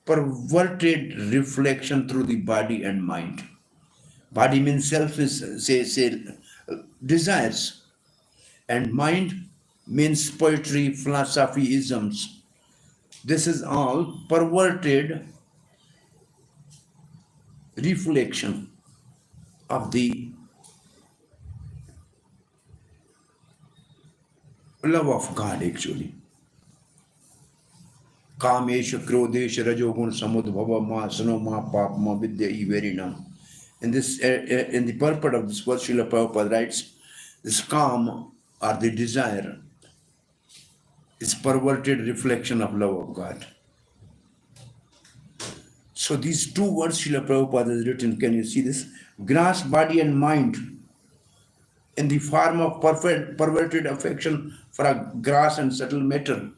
Speaker 1: perverted reflection through the body and mind. Body means selfish, desires, and mind means poetry, philosophy, isms. This is all perverted reflection of the love of God actually. Kamesha, Krodesha, Rajogun, Samudbhava, Ma, Sanoma, Pap, Ma, Vidya, Iverinam. In this, in the purport of this verse, Srila Prabhupada writes, this calm or the desire is perverted reflection of love of God. So these two words Srila Prabhupada has written, can you see this? Grass, body and mind in the form of perverted affection for a grass and subtle matter.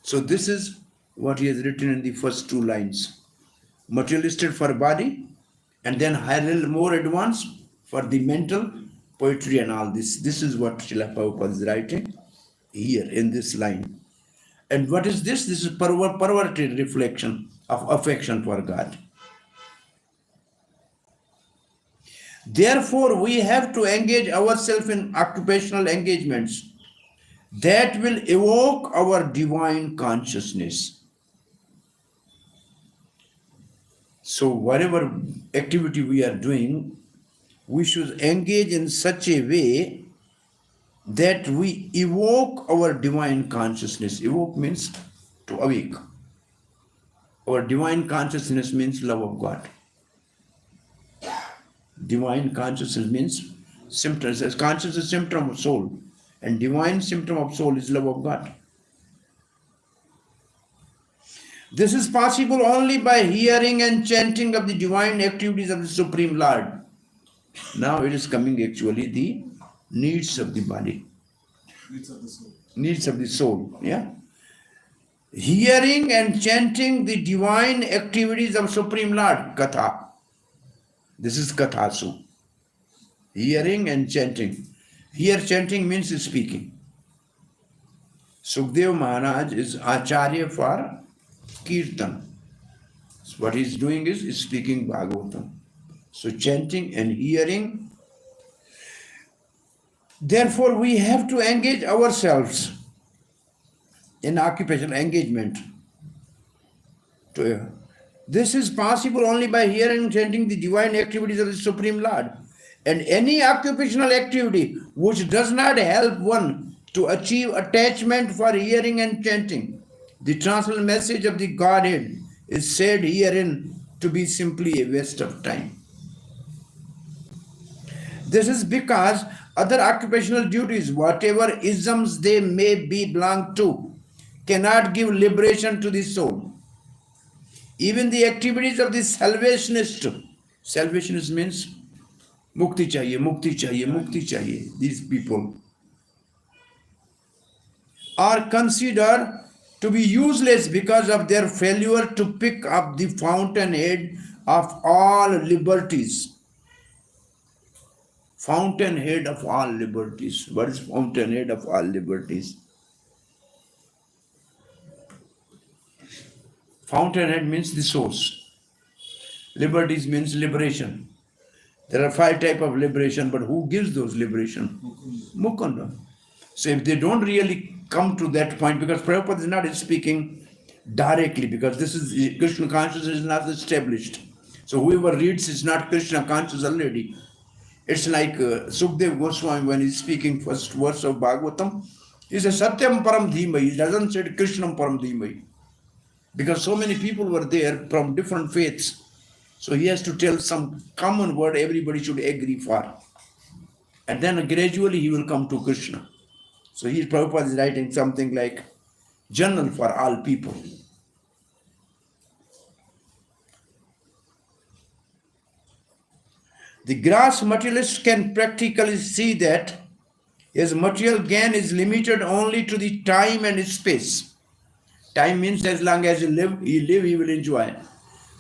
Speaker 1: So this is what he has written in the first two lines. Materialistic for body and then higher, more advanced for the mental, poetry and all this. This is what Srila Prabhupada is writing here in this line. And what is this? This is perverted reflection of affection for God. Therefore, we have to engage ourselves in occupational engagements that will evoke our divine consciousness. So, whatever activity we are doing, we should engage in such a way that we evoke our divine consciousness. Evoke means to awake. Our divine consciousness means love of God. Divine consciousness means symptoms. As consciousness is symptom of soul, and divine symptom of soul is love of God. This is possible only by hearing and chanting of the divine activities of the Supreme Lord. Now it is coming actually the needs of the body.
Speaker 3: Needs of the soul.
Speaker 1: Needs of the soul, yeah. Hearing and chanting the divine activities of Supreme Lord, Katha. This is Kathasu. Hearing and chanting. Here chanting means speaking. Sukdev Maharaj is Acharya for Kirtan. So what he is doing is speaking Bhagavatam. So chanting and hearing. Therefore we have to engage ourselves in occupational engagement. This is possible only by hearing and chanting the divine activities of the Supreme Lord. And any occupational activity which does not help one to achieve attachment for hearing and chanting, the transcendental message of the Godhead is said herein to be simply a waste of time. This is because other occupational duties, whatever isms they may be belong to, cannot give liberation to the soul. Even the activities of the salvationist means mukti chahiye, mukti chahiye, mukti chahiye. These people are considered to be useless because of their failure to pick up the fountainhead of all liberties. Fountainhead of all liberties. What is fountainhead of all liberties? Fountainhead means the source. Liberties means liberation. There are 5 types of liberation, but who gives those liberation? Mukunda. So if they don't really come to that point, because Prabhupada is not speaking directly, because this is Krishna consciousness is not established. So whoever reads is not Krishna conscious already. It's like Sukdev Goswami when he's speaking first verse of Bhagavatam. He says Satyam Param Dhimai. He doesn't say Krishnam Param Dhimai. Because so many people were there from different faiths. So he has to tell some common word everybody should agree for. And then gradually he will come to Krishna. So here Prabhupada is writing something like general for all people. The gross materialist can practically see that his material gain is limited only to the time and space. Time means as long as he will enjoy.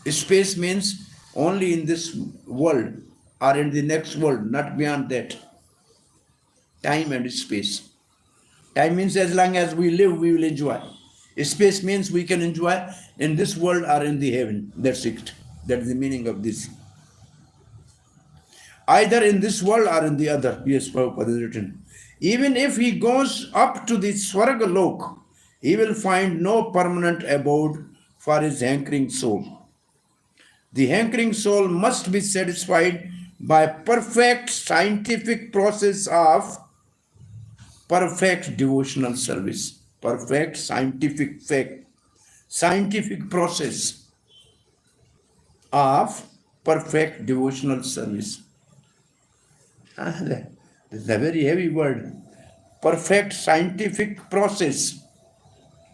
Speaker 1: Space means only in this world or in the next world, not beyond that. Time and space. Time means as long as we live, we will enjoy. Space means we can enjoy in this world or in the heaven. That's it. That's the meaning of this. either in this world or in the other. Yes, Prabhupada has written. Even if he goes up to the Swarga Lok, he will find no permanent abode for his hankering soul. The hankering soul must be satisfied by perfect scientific process of perfect devotional service. Perfect scientific process of perfect devotional service. This is a very heavy word. Perfect scientific process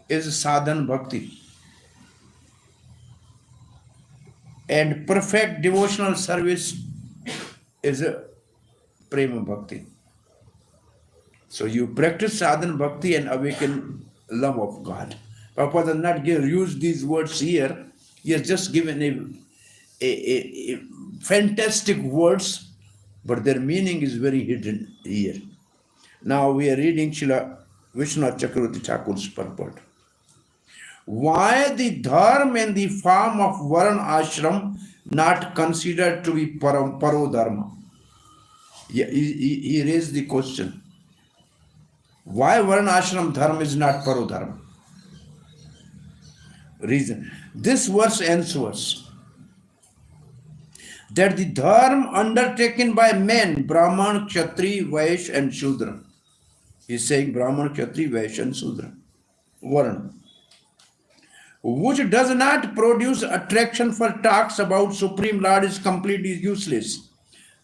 Speaker 1: is sadhan bhakti. And perfect devotional service is a prema bhakti. So you practice sadhan bhakti and awaken love of God. Prabhupada does not use these words here. He has just given a fantastic words, but their meaning is very hidden here. Now we are reading Srila Vishwanath Chakravarti Thakur's purport. Why the dharma and the form of Varna ashram not considered to be paro dharma? He raised the question. Why Varna ashram dharma is not paro dharma? Reason. This verse answers that the dharma undertaken by men, Brahman, Kshatri, Vaishya and Shudra. He is saying Brahman, Kshatri, Vaishya and Shudra. Varna. Which does not produce attraction for talks about Supreme Lord is completely useless.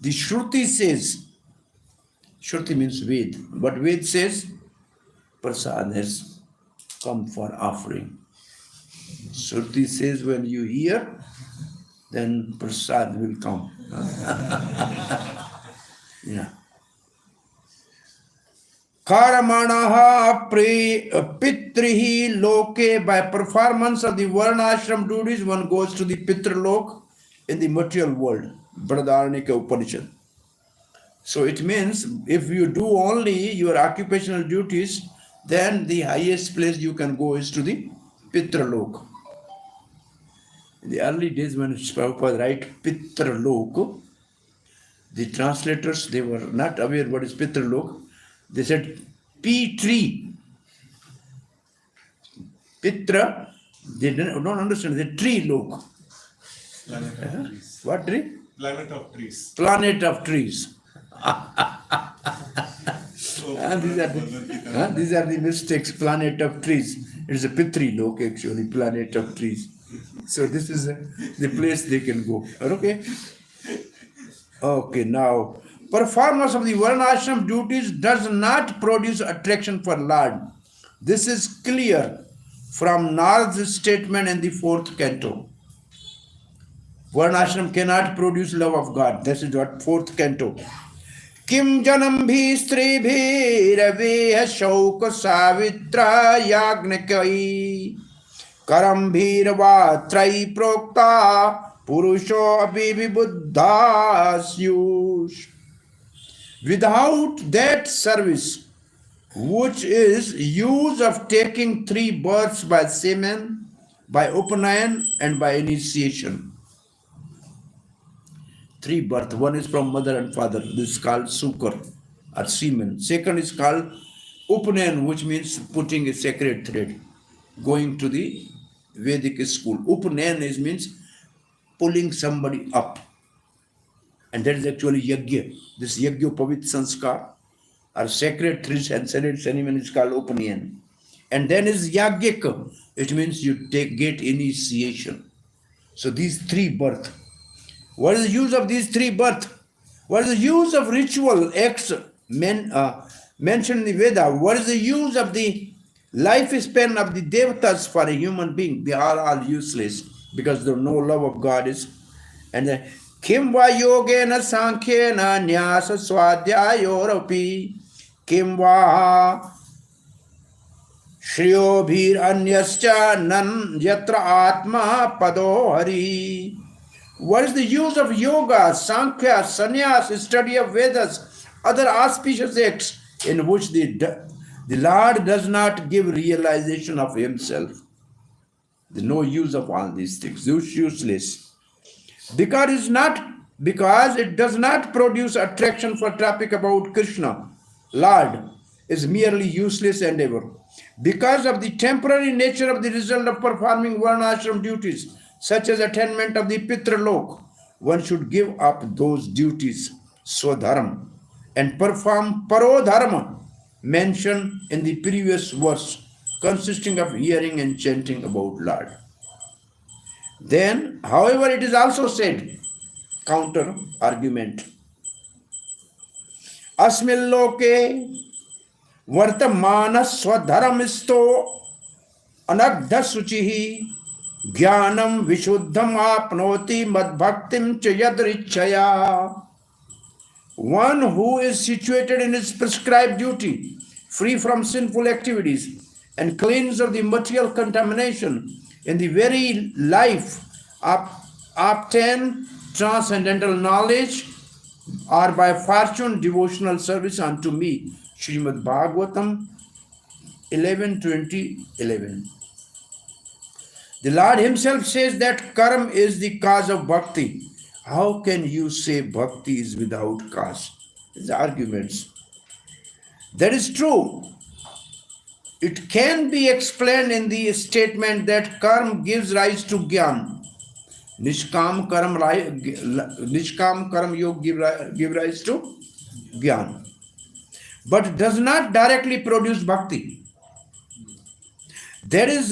Speaker 1: The Shruti says, Shruti means Ved, but Ved says, Prasad has come for offering. Shruti says when you hear, then Prasad will come. Yeah. Karamanaha pitrihi loke. By performance of the Varnashram duties, one goes to the Pitralok in the material world. Brihadaranyaka Upanishad. So it means if you do only your occupational duties, then the highest place you can go is to the Pitralok. In the early days when Prabhupada write Pitralok, the translators, they were not aware what is Pitralok. They said P-tree. Pitra, they don't understand, the tree lok.
Speaker 3: Planet of trees.
Speaker 1: What tree?
Speaker 3: Planet of trees.
Speaker 1: Planet of trees.
Speaker 3: So,
Speaker 1: These are the mistakes, planet of trees. It's a Pitri lok actually, planet of trees. So this is the place they can go. Okay? Okay, now, performance of the Varnashram duties does not produce attraction for Lord. This is clear from Narad's statement in the 4th canto. Varnashram cannot produce love of God. This is what 4th canto. Kim janam bhi stri bhi raveha shauk savitra yagnakai karam bhirva trai prokta purusho abhi buddhasyush. Without that service, which is use of taking 3 births by semen, by Upanayan and by initiation. 3 births. One is from mother and father. This is called sukar or semen. Second is called Upanayan, which means putting a sacred thread, going to the Vedic school. Upanayan means pulling somebody up. And that is actually yajna. This yajna pavit sanskar or sacred threads and sacred ceremony is called Upanayan. And then is yagyaka. It means you get initiation. So these 3 births. What is the use of these 3 births? What is the use of ritual acts mentioned in the Veda? What is the use of the lifespan of the devatas for a human being? They are all useless because there no love of God is. And Kim va yogena sankhena nyasa swadhyayorapi kim va shriyobhir anyascha nan yatra atma pado hari. What is the use of yoga, sankhya, sannyas, study of Vedas, other auspicious acts in which the Lord does not give realization of himself? There's no use of all these things. It's useless. Because it's not because it does not produce attraction for topic about Krishna, Lord, is merely useless endeavor. Because of the temporary nature of the result of performing varnashram duties, such as attainment of the Pitralok, one should give up those duties, swadharma, and perform parodharma, mentioned in the previous verse, consisting of hearing and chanting about Lord. Then, however, it is also said, counter argument, अस्मिल्लोके वर्तमान स्वधर्मस्थो अनग्ध शुचिः ज्ञानम विशुद्धम आपनोति मद्भक्तिम च यदृच्छया. One who is situated in his prescribed duty, free from sinful activities, and cleansed of the material contamination in the very life, obtain transcendental knowledge, or by fortune devotional service unto me. Srimad Bhagvatam 11:20-11. The Lord himself says that karma is the cause of bhakti. How can you say bhakti is without cause? These are arguments. That is true. It can be explained in the statement that karma gives rise to gyan. Nishkam karma yoga give rise to gyan, but does not directly produce bhakti. That is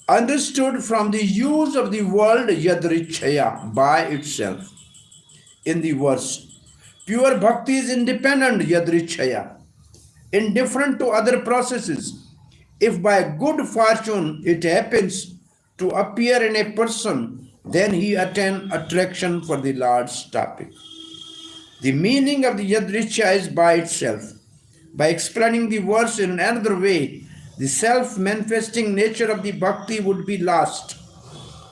Speaker 1: understood from the use of the word yadrichaya, by itself. In the verse, pure bhakti is independent yadrichaya, indifferent to other processes. If by good fortune it happens to appear in a person, then he attains attraction for the Lord's topic. The meaning of the yadrichya is by itself. By explaining the verse in another way, the self-manifesting nature of the bhakti would be lost.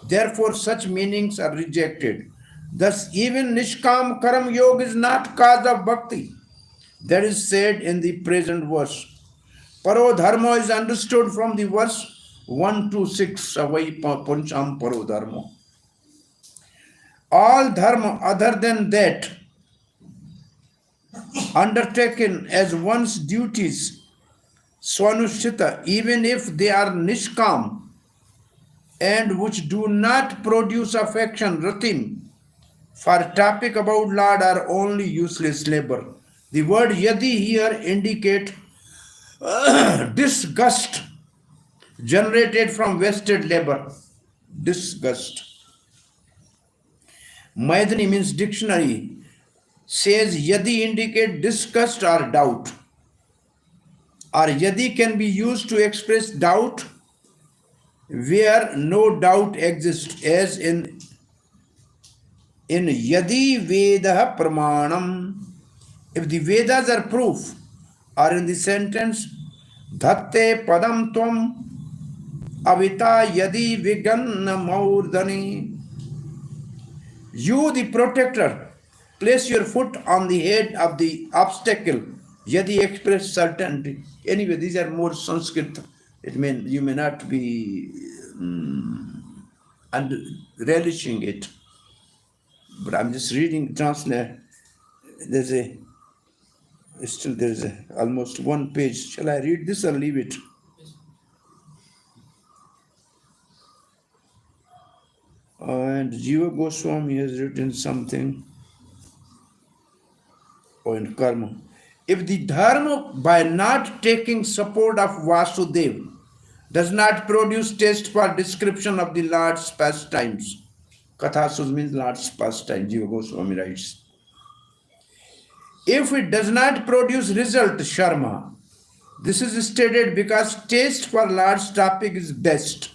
Speaker 1: Therefore, such meanings are rejected. Thus, even Nishkam Karam Yoga is not cause of bhakti. That is said in the present verse. Parodharma is understood from the verse 1-6, Savai Puncham Parodharma. All dharma other than that, undertaken as one's duties, swanusthita, even if they are nishkam, and which do not produce affection, ratim, for topic about Lord, are only useless labor. The word yadi here indicate disgust generated from wasted labor. Disgust. Maidani means dictionary says yadi indicate disgust or doubt. Or yadi can be used to express doubt where no doubt exists, as in yadi veda pramanam. If the Vedas are proof, or in the sentence dhatte padam tvam avita yadi viganna maurdani. You, the protector, place your foot on the head of the obstacle. Yadi express certainty. Anyway, these are more Sanskrit. It means you may not be relishing it. But I'm just reading, translate. There's almost one page. Shall I read this or leave it? And Jiva Goswami has written something on karma. If the dharma, by not taking support of Vasudev, does not produce taste for description of the Lord's pastimes, Kathasus means Lord's pastime, Jiva Goswami writes. If it does not produce result, Sharma, this is stated because taste for Lord's topic is best,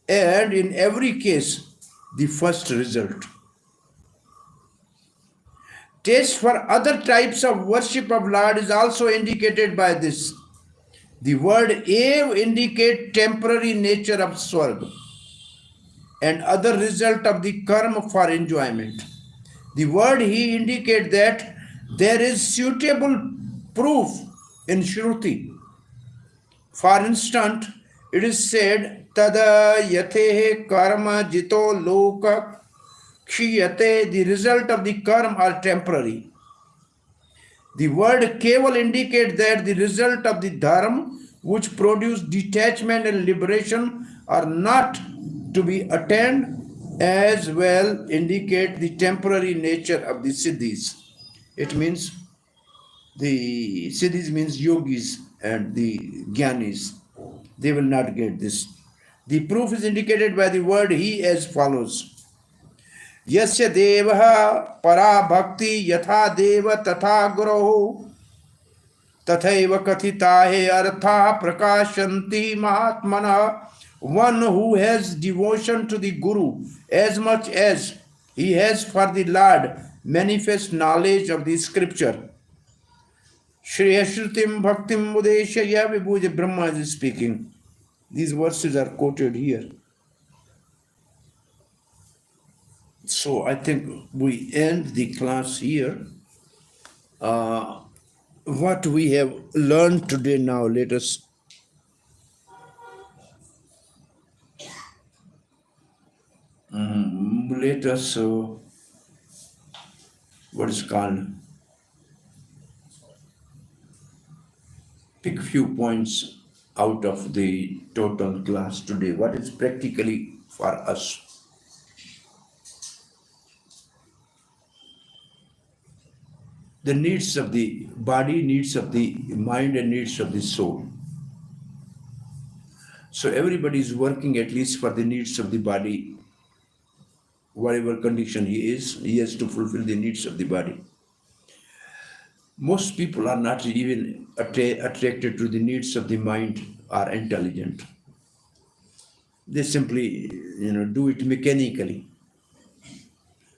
Speaker 1: and in every case, the first result. Taste for other types of worship of Lord is also indicated by this. The word ev indicates temporary nature of swarga and other result of the karma for enjoyment. The word he indicates that there is suitable proof in Shruti. For instance, it is said, Tada yatehe karma jito loka kshiyate, the result of the karma are temporary. The word keval indicates that the result of the dharma which produce detachment and liberation are not to be attained, as well indicate the temporary nature of the siddhis. It means the siddhis means yogis and the jnanis. They will not get this. The proof is indicated by the word he as follows. Yasya devah para bhakti yatha deva tatha guroh tathaiva kathitahe artha prakashanti mahatmana. One who has devotion to the Guru as much as he has for the Lord manifest knowledge of the scripture. Shriya Shrutim Bhaktim Mudeshaya Vibhuja Brahma is speaking. These verses are quoted here. So I think we end the class here. What we have learned today now, let us what is called, pick few points out of the total class today. What is practically for us? The needs of the body, needs of the mind, and needs of the soul. So everybody is working at least for the needs of the body. Whatever condition he has to fulfill the needs of the body. Most people are not even attracted to the needs of the mind or intelligent. They simply, do it mechanically,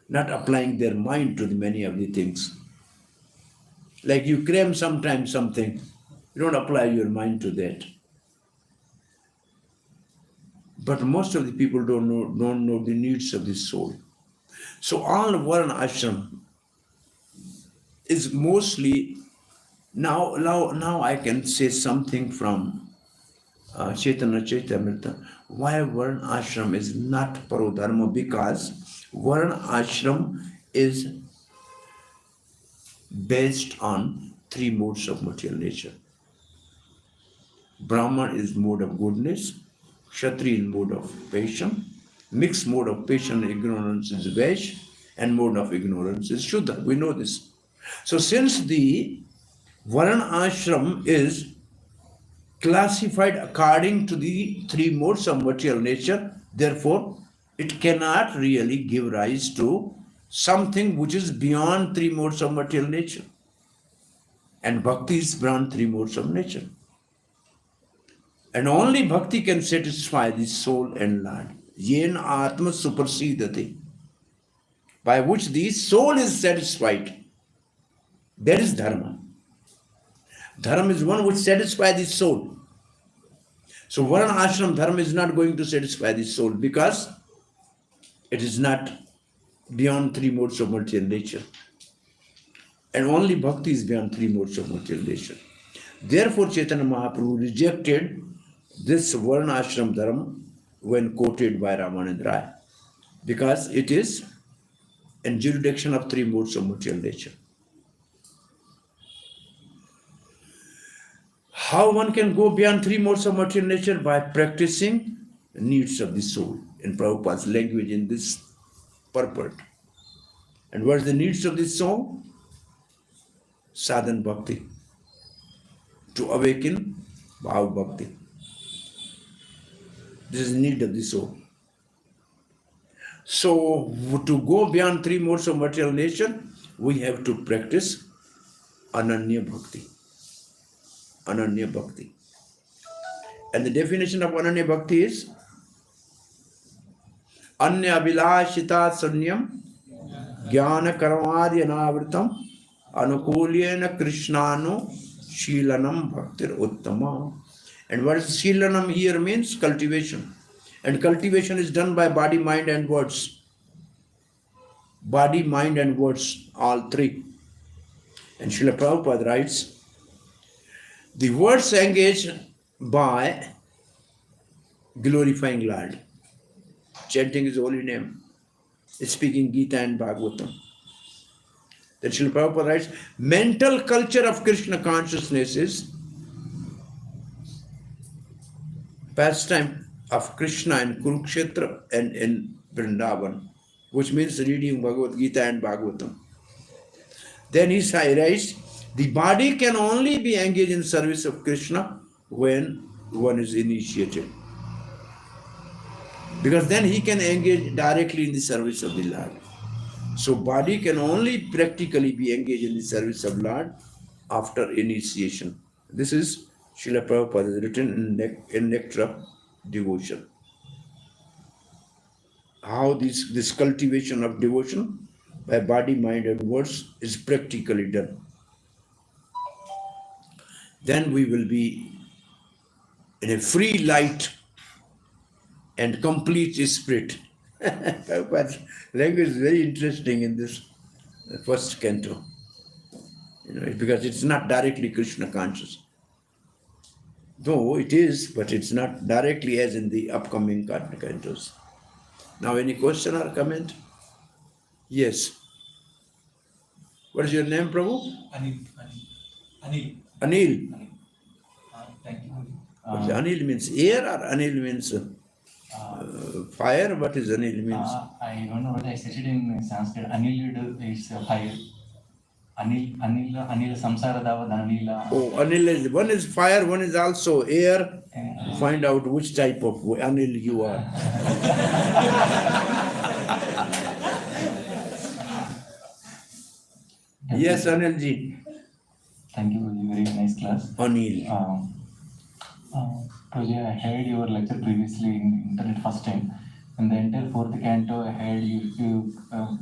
Speaker 1: not applying their mind to the many of the things. Like you cram sometimes something, you don't apply your mind to that. But most of the people don't know the needs of the soul. So all Varna Ashram is mostly now I can say something from Chaitanya Chaitamrita. Why Varna Ashram is not Parodharma? Because Varna Ashram is based on three modes of material nature. Brahman is mode of goodness, Kshatriya mode of passion, mixed mode of passion and ignorance is Vaishya, and mode of ignorance is Shuddha. We know this. So since the Varna Ashram is classified according to the three modes of material nature, therefore it cannot really give rise to something which is beyond three modes of material nature. And bhakti is beyond three modes of nature. And only bhakti can satisfy the soul and Lord. Yen atma suprasidate, by which the soul is satisfied. That is dharma. Dharma is one which satisfies the soul. So Varna Ashram dharma is not going to satisfy the soul because it is not beyond three modes of material nature. And only bhakti is beyond three modes of material nature. Therefore Chaitanya Mahaprabhu rejected this Varna Ashram dharma when quoted by Ramanand Rai, because it is in jurisdiction of three modes of material nature. How one can go beyond three modes of material nature? By practicing the needs of the soul, in Prabhupada's language, in this purport. And what are the needs of the soul? Sadhan bhakti, to awaken bhav bhakti. This is the need of the soul. So to go beyond three modes of material nature, we have to practice Ananya Bhakti. Ananya Bhakti. And the definition of Ananya Bhakti is Anya Abhilashita Sanyam Jnana Karmadi Anavritam Anukulyena Krishnano Shilanam Bhaktir Uttama. And what is Shilanam here means? Cultivation. And cultivation is done by body, mind and words. Body, mind and words, all three. And Srila Prabhupada writes, the words engaged by glorifying Lord, chanting His holy name, speaking Gita and Bhagavatam. That Srila Prabhupada writes, mental culture of Krishna consciousness is pastime of Krishna in Kurukshetra and in Vrindavan, which means reading Bhagavad Gita and Bhagavatam. Then he writes, the body can only be engaged in service of Krishna when one is initiated. Because then he can engage directly in the service of the Lord. So body can only practically be engaged in the service of Lord after initiation. This is Srila Prabhupada has written in Nectar of Devotion. How this cultivation of devotion by body, mind and words is practically done. Then we will be in a free light and complete spirit. But language is very interesting in this first canto. Because it's not directly Krishna conscious. Though it is, but it's not directly as in the upcoming cantos. Now, any question or comment? Yes. What is your name, Prabhu?
Speaker 5: Anil.
Speaker 1: Anil.
Speaker 5: Thank you.
Speaker 1: Anil means air or Anil means fire? What is Anil means?
Speaker 5: I don't know what I said it in Sanskrit. Anil is fire. Anil samsara davad anila.
Speaker 1: Oh, Anil is one is fire, one is also air. Find out which type of Anil you are. Yes, Anilji.
Speaker 5: Thank you for the very nice class.
Speaker 1: Anil.
Speaker 5: Prabhuji, I heard your lecture previously in internet first time. And the entire fourth canto, I heard you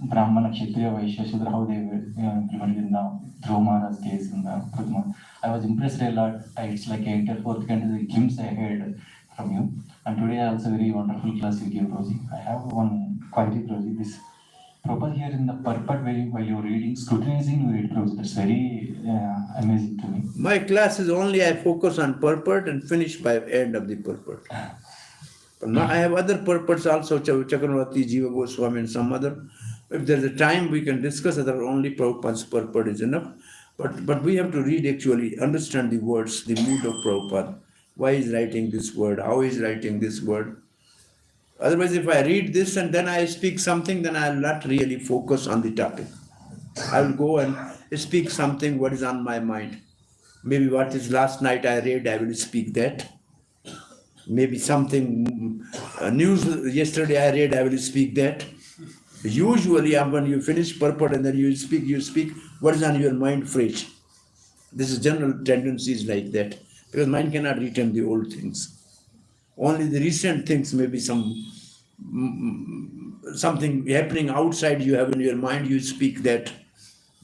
Speaker 5: Brahmana, Kshatriya, Vaishya, Shudra, how they were implemented in the Dhruva Maharaj's case in the Prutma. I was impressed a lot. It's like an entire fourth canto, the glimpse I heard from you. And today also very wonderful class you gave, Prabhuji. I have one query, Prabhuji. This Prabhupada here in the purport while you're reading, scrutinizing you read, Prabhuji. That's very amazing to me.
Speaker 1: My class is only I focus on purport and finish by end of the purport. But now I have other purports also, Chakravarti, Jiva Goswami and some other. If there's a time we can discuss other, only Prabhupada's purport is enough. But we have to read actually, understand the words, the mood of Prabhupada. Why he's writing this word, how he's writing this word. Otherwise, if I read this and then I speak something, then I'll not really focus on the topic. I will go and speak something what is on my mind. Maybe what is last night I read, I will speak that. Maybe something news yesterday I read, I will speak that. Usually when you finish purport and then you speak what is on your mind fresh. This is general tendencies like that. Because mind cannot retain the old things. Only the recent things, maybe something happening outside you have in your mind, you speak that.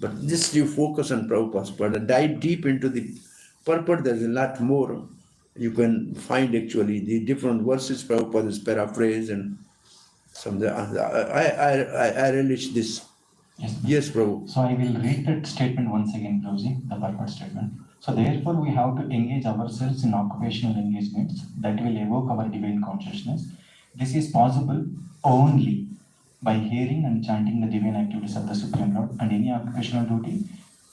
Speaker 1: But this you focus on Prabhupada's purport. Dive deep into the purport, there's a lot more. You can find actually the different verses, Prabhupada's paraphrase and some. I relish this. Yes, Prabhu.
Speaker 5: So I will read that statement once again, Prabhuji, the purport statement. So therefore we have to engage ourselves in occupational engagements that will evoke our divine consciousness. This is possible only by hearing and chanting the divine activities of the Supreme Lord, and any occupational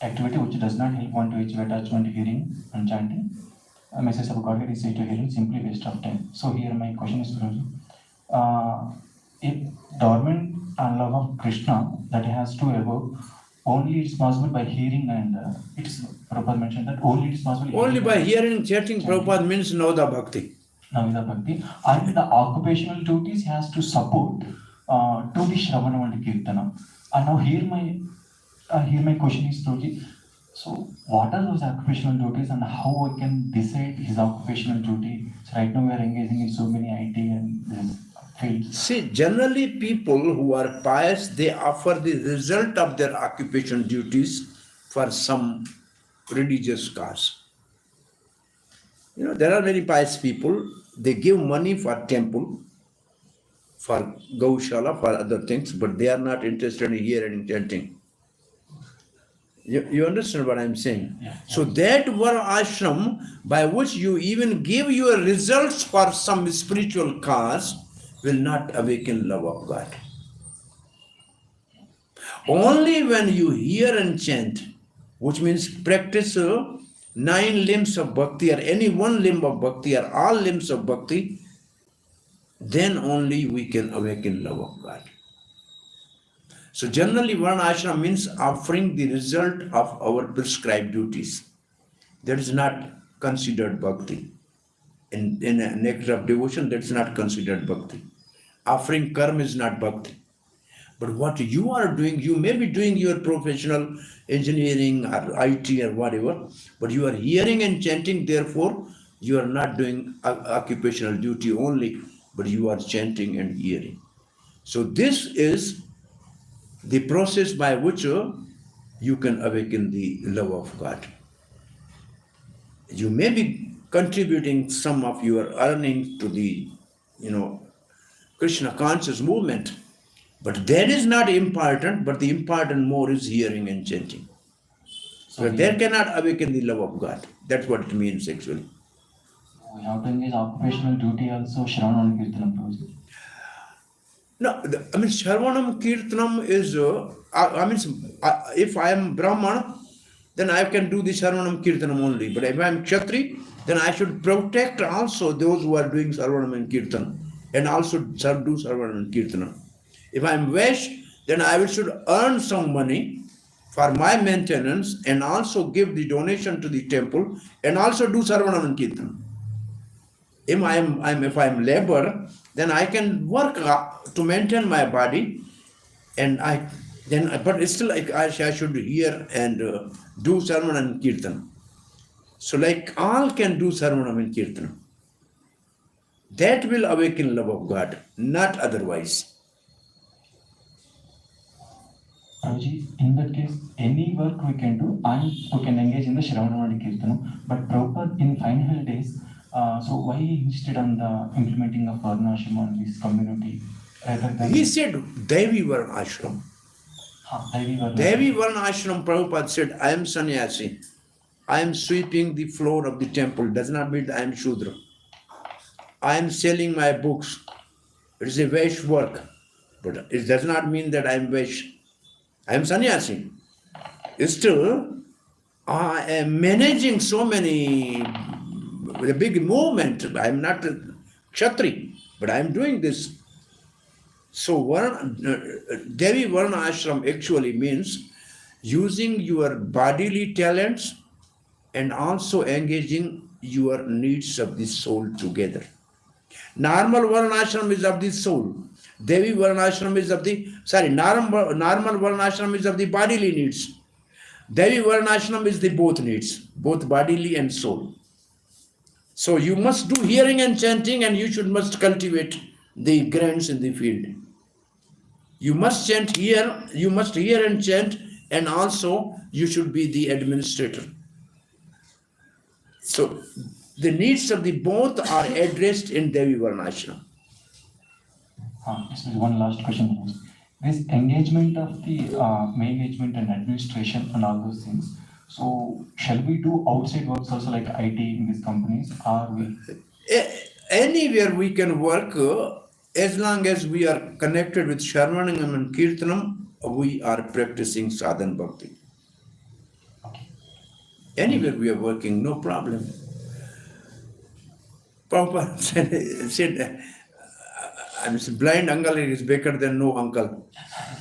Speaker 5: activity which does not help one to achieve attachment, hearing and chanting a message of Godhead is said to hearing simply waste of time. So here my question is, Prabhuji, if dormant love of Krishna that has to evoke, only it's possible by hearing and it's Prabhupada mentioned that only it's possible.
Speaker 1: Only by hearing and chanting, Prabhupada means Navada Bhakti.
Speaker 5: Navada Bhakti. And the occupational duties has to support to the Shravana and Kirtana. And now here my question is, Prabhuji, so what are those occupational duties and how I can decide his occupational duty? So right now we are engaging in so many IT and this fields.
Speaker 1: See, generally people who are pious, they offer the result of their occupation duties for some religious cause. There are many pious people, they give money for temple, for Gaushala, for other things, but they are not interested in hearing and chanting. You understand what I'm saying?
Speaker 5: Yeah.
Speaker 1: So that Vara Ashram, by which you even give your results for some spiritual cause, will not awaken love of God. Only when you hear and chant, which means practice 9 limbs of bhakti or any one limb of bhakti or all limbs of bhakti, then only we can awaken love of God. So generally Varna Ashram means offering the result of our prescribed duties. That is not considered bhakti. In an act of devotion, that's not considered bhakti. Offering karma is not bhakti. But what you are doing, you may be doing your professional engineering or IT or whatever, but you are hearing and chanting, therefore you are not doing occupational duty only, but you are chanting and hearing. So this is the process by which you can awaken the love of God. You may be contributing some of your earnings to the, Krishna conscious movement, but that is not important, but the important more is hearing and chanting. So that cannot awaken the love of God. That's what it means actually.
Speaker 5: We have to engage occupational duty also, Shravanam and Kirtanam, Prabhuji.
Speaker 1: No, Shravanam Kirtanam is, if I am Brahmana, then I can do the Shravanam Kirtanam only. But if I am Kshatri, then I should protect also those who are doing Shravanam and Kirtan and also do Shravanam and Kirtanam. If I am Vaishya, then I should earn some money for my maintenance and also give the donation to the temple and also do Sarvanam and Kirtan. If I am labor, then I can work to maintain my body, and but it's still like I should hear and do Sarvanam and Kirtan. So like all can do Sarvanam and Kirtan. That will awaken love of God, not otherwise.
Speaker 5: Prabhuji, in that case, any work we can do and we can engage in the Shravanam and Kirtanam. But Prabhupada in final days, so why he insisted on the implementing of Varnashram on this community rather than...
Speaker 1: He said Devi Varna Ashram. Devi Varna Ashram, Prabhupada said, I am sannyasi. I am sweeping the floor of the temple. Does not mean I am Shudra. I am selling my books. It is a Vaishya work. But it does not mean that I am Vaishya. I am sannyasi. Still, I am managing so many, a big movement. I am not a Kshatri, but I am doing this. So Devi Varna Ashram actually means using your bodily talents and also engaging your needs of the soul together. Normal Varnashram is of the soul. Devi Varnashram is of the, normal Varnashram is of the bodily needs. Devi Varnashram is the both needs, both bodily and soul. So you must do hearing and chanting, and you must cultivate the grains in the field. You must chant here, you must hear and chant, and also you should be the administrator. So the needs of the both are addressed in Devi Varnashram.
Speaker 5: This is one last question. This engagement of the management and administration and all those things. So shall we do outside works also like IT in these companies? Or we...
Speaker 1: Anywhere we can work, as long as we are connected with Shravanam and Kirtanam, we are practicing sadhana bhakti.
Speaker 5: Okay.
Speaker 1: Anywhere we are working, no problem. Prabhupada said, blind uncle is better than no uncle.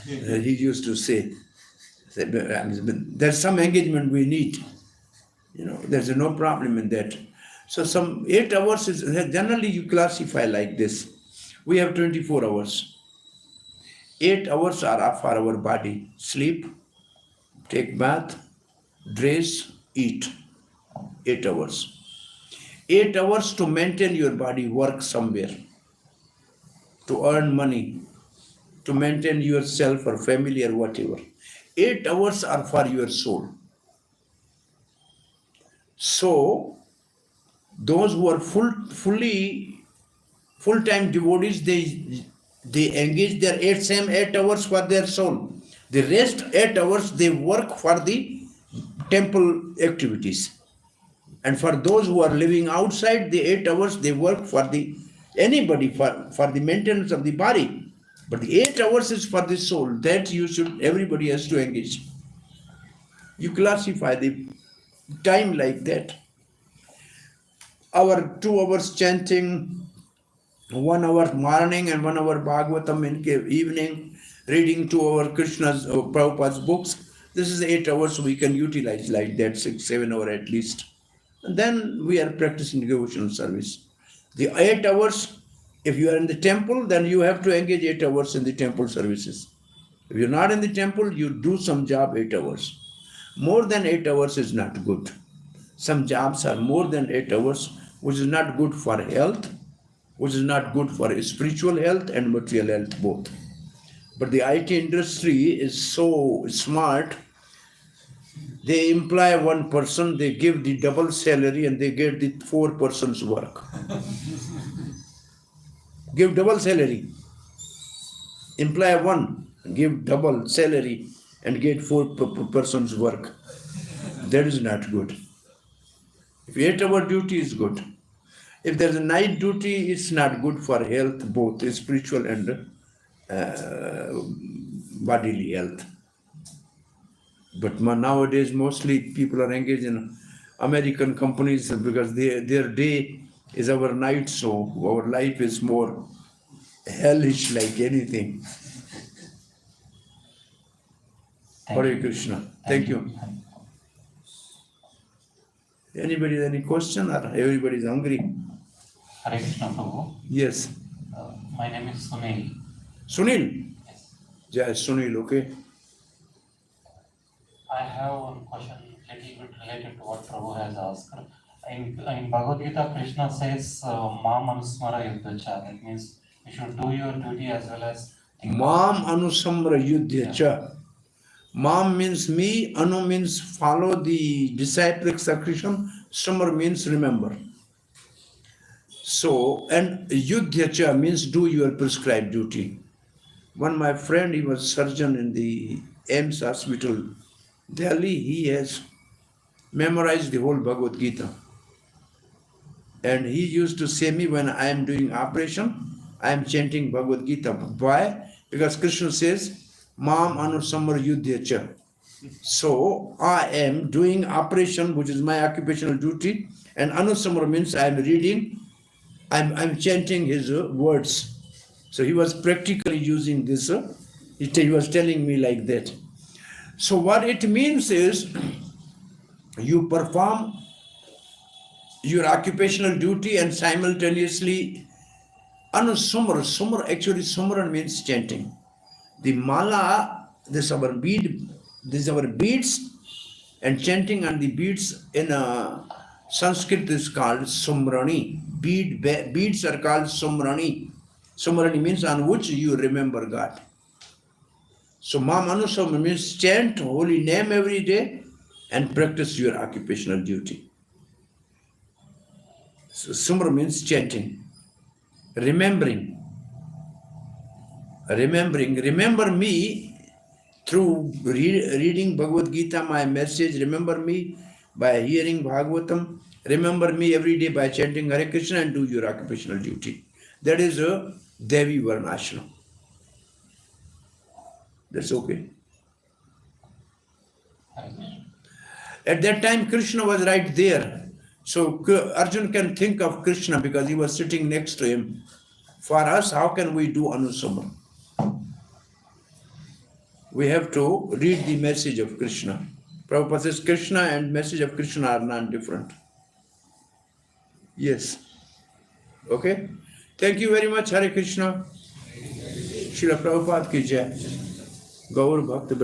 Speaker 1: He used to say, there's some engagement we need. There's no problem in that. So some 8 hours is, generally you classify like this. We have 24 hours. 8 hours are for our body. Sleep, take bath, dress, eat. 8 hours. 8 hours to maintain your body, work somewhere. To earn money, to maintain yourself or family or whatever. 8 hours are for your soul. So, those who are full-time devotees, they engage their same 8 hours for their soul. The rest 8 hours they work for the temple activities. And for those who are living outside, the 8 hours they work for the anybody for the maintenance of the body. But the 8 hours is for the soul. That everybody has to engage. You classify the time like that. Our 2 hours chanting, 1 hour morning and 1 hour Bhagvatam in evening, reading 2 hour Krishna's Prabhupada's books. This is 8 hours we can utilize like that, 6-7 hours at least. And then we are practicing devotional service. The 8 hours, if you are in the temple, then you have to engage 8 hours in the temple services. If you're not in the temple, you do some job 8 hours. More than 8 hours is not good. Some jobs are more than 8 hours, which is not good for health, which is not good for spiritual health and material health both. But the IT industry is so smart. They employ one person, they give the double salary and they get the 4 persons work. Give double salary. Employ one, give double salary and get 4 persons work. That is not good. If 8 hour duty is good. If there's a night duty, it's not good for health, both spiritual and bodily health. But nowadays, mostly people are engaged in American companies because their day is our night, so our life is more hellish like anything. Hare Krishna. Thank you. Anybody any question or everybody is hungry?
Speaker 5: Hare Krishna Prabhu.
Speaker 1: Yes.
Speaker 5: My name is Sunil.
Speaker 1: Sunil?
Speaker 5: Yes.
Speaker 1: Yeah, Sunil, okay.
Speaker 5: I have one question little bit related to what Prabhu has asked. In Bhagavad Gita, Krishna says, Mam Anusmara Yuddhacha. That means you should do your duty as well as think.
Speaker 1: Mam Anusamra Yuddhacha. Mam means me, Anu means follow the disciplic succession, Samar means remember. So, and Yuddhacha means do your prescribed duty. One my friend, he was surgeon in the AIMS hospital, Delhi, he has memorized the whole Bhagavad Gita. And he used to say me when I am doing operation, I am chanting Bhagavad Gita. Why? Because Krishna says, Mam Anusamar Yuddhacha. So I am doing operation, which is my occupational duty, and Anusamar means I am reading, I'm chanting his words. So he was practically using this, he was telling me like that. So what it means is, you perform your occupational duty and simultaneously Sumar, actually Sumran means chanting. The mala, this our beads, and chanting on the beads in Sanskrit is called Sumrani. Beads are called Sumrani. Sumrani means on which you remember God. So Manusam means chant holy name every day and practice your occupational duty. So Sumra means chanting, remembering. Remember me through reading Bhagavad Gita, my message. Remember me by hearing Bhagavatam. Remember me every day by chanting Hare Krishna and do your occupational duty. That is a Devi Varnashram. That's okay. At that time, Krishna was right there. So Arjun can think of Krishna because he was sitting next to him. For us, how can we do Anusama? We have to read the message of Krishna. Prabhupada says Krishna and message of Krishna are non-different. Yes. Okay? Thank you very much, Hare Krishna. Srila Prabhupada ki jai. Gaur Bhakta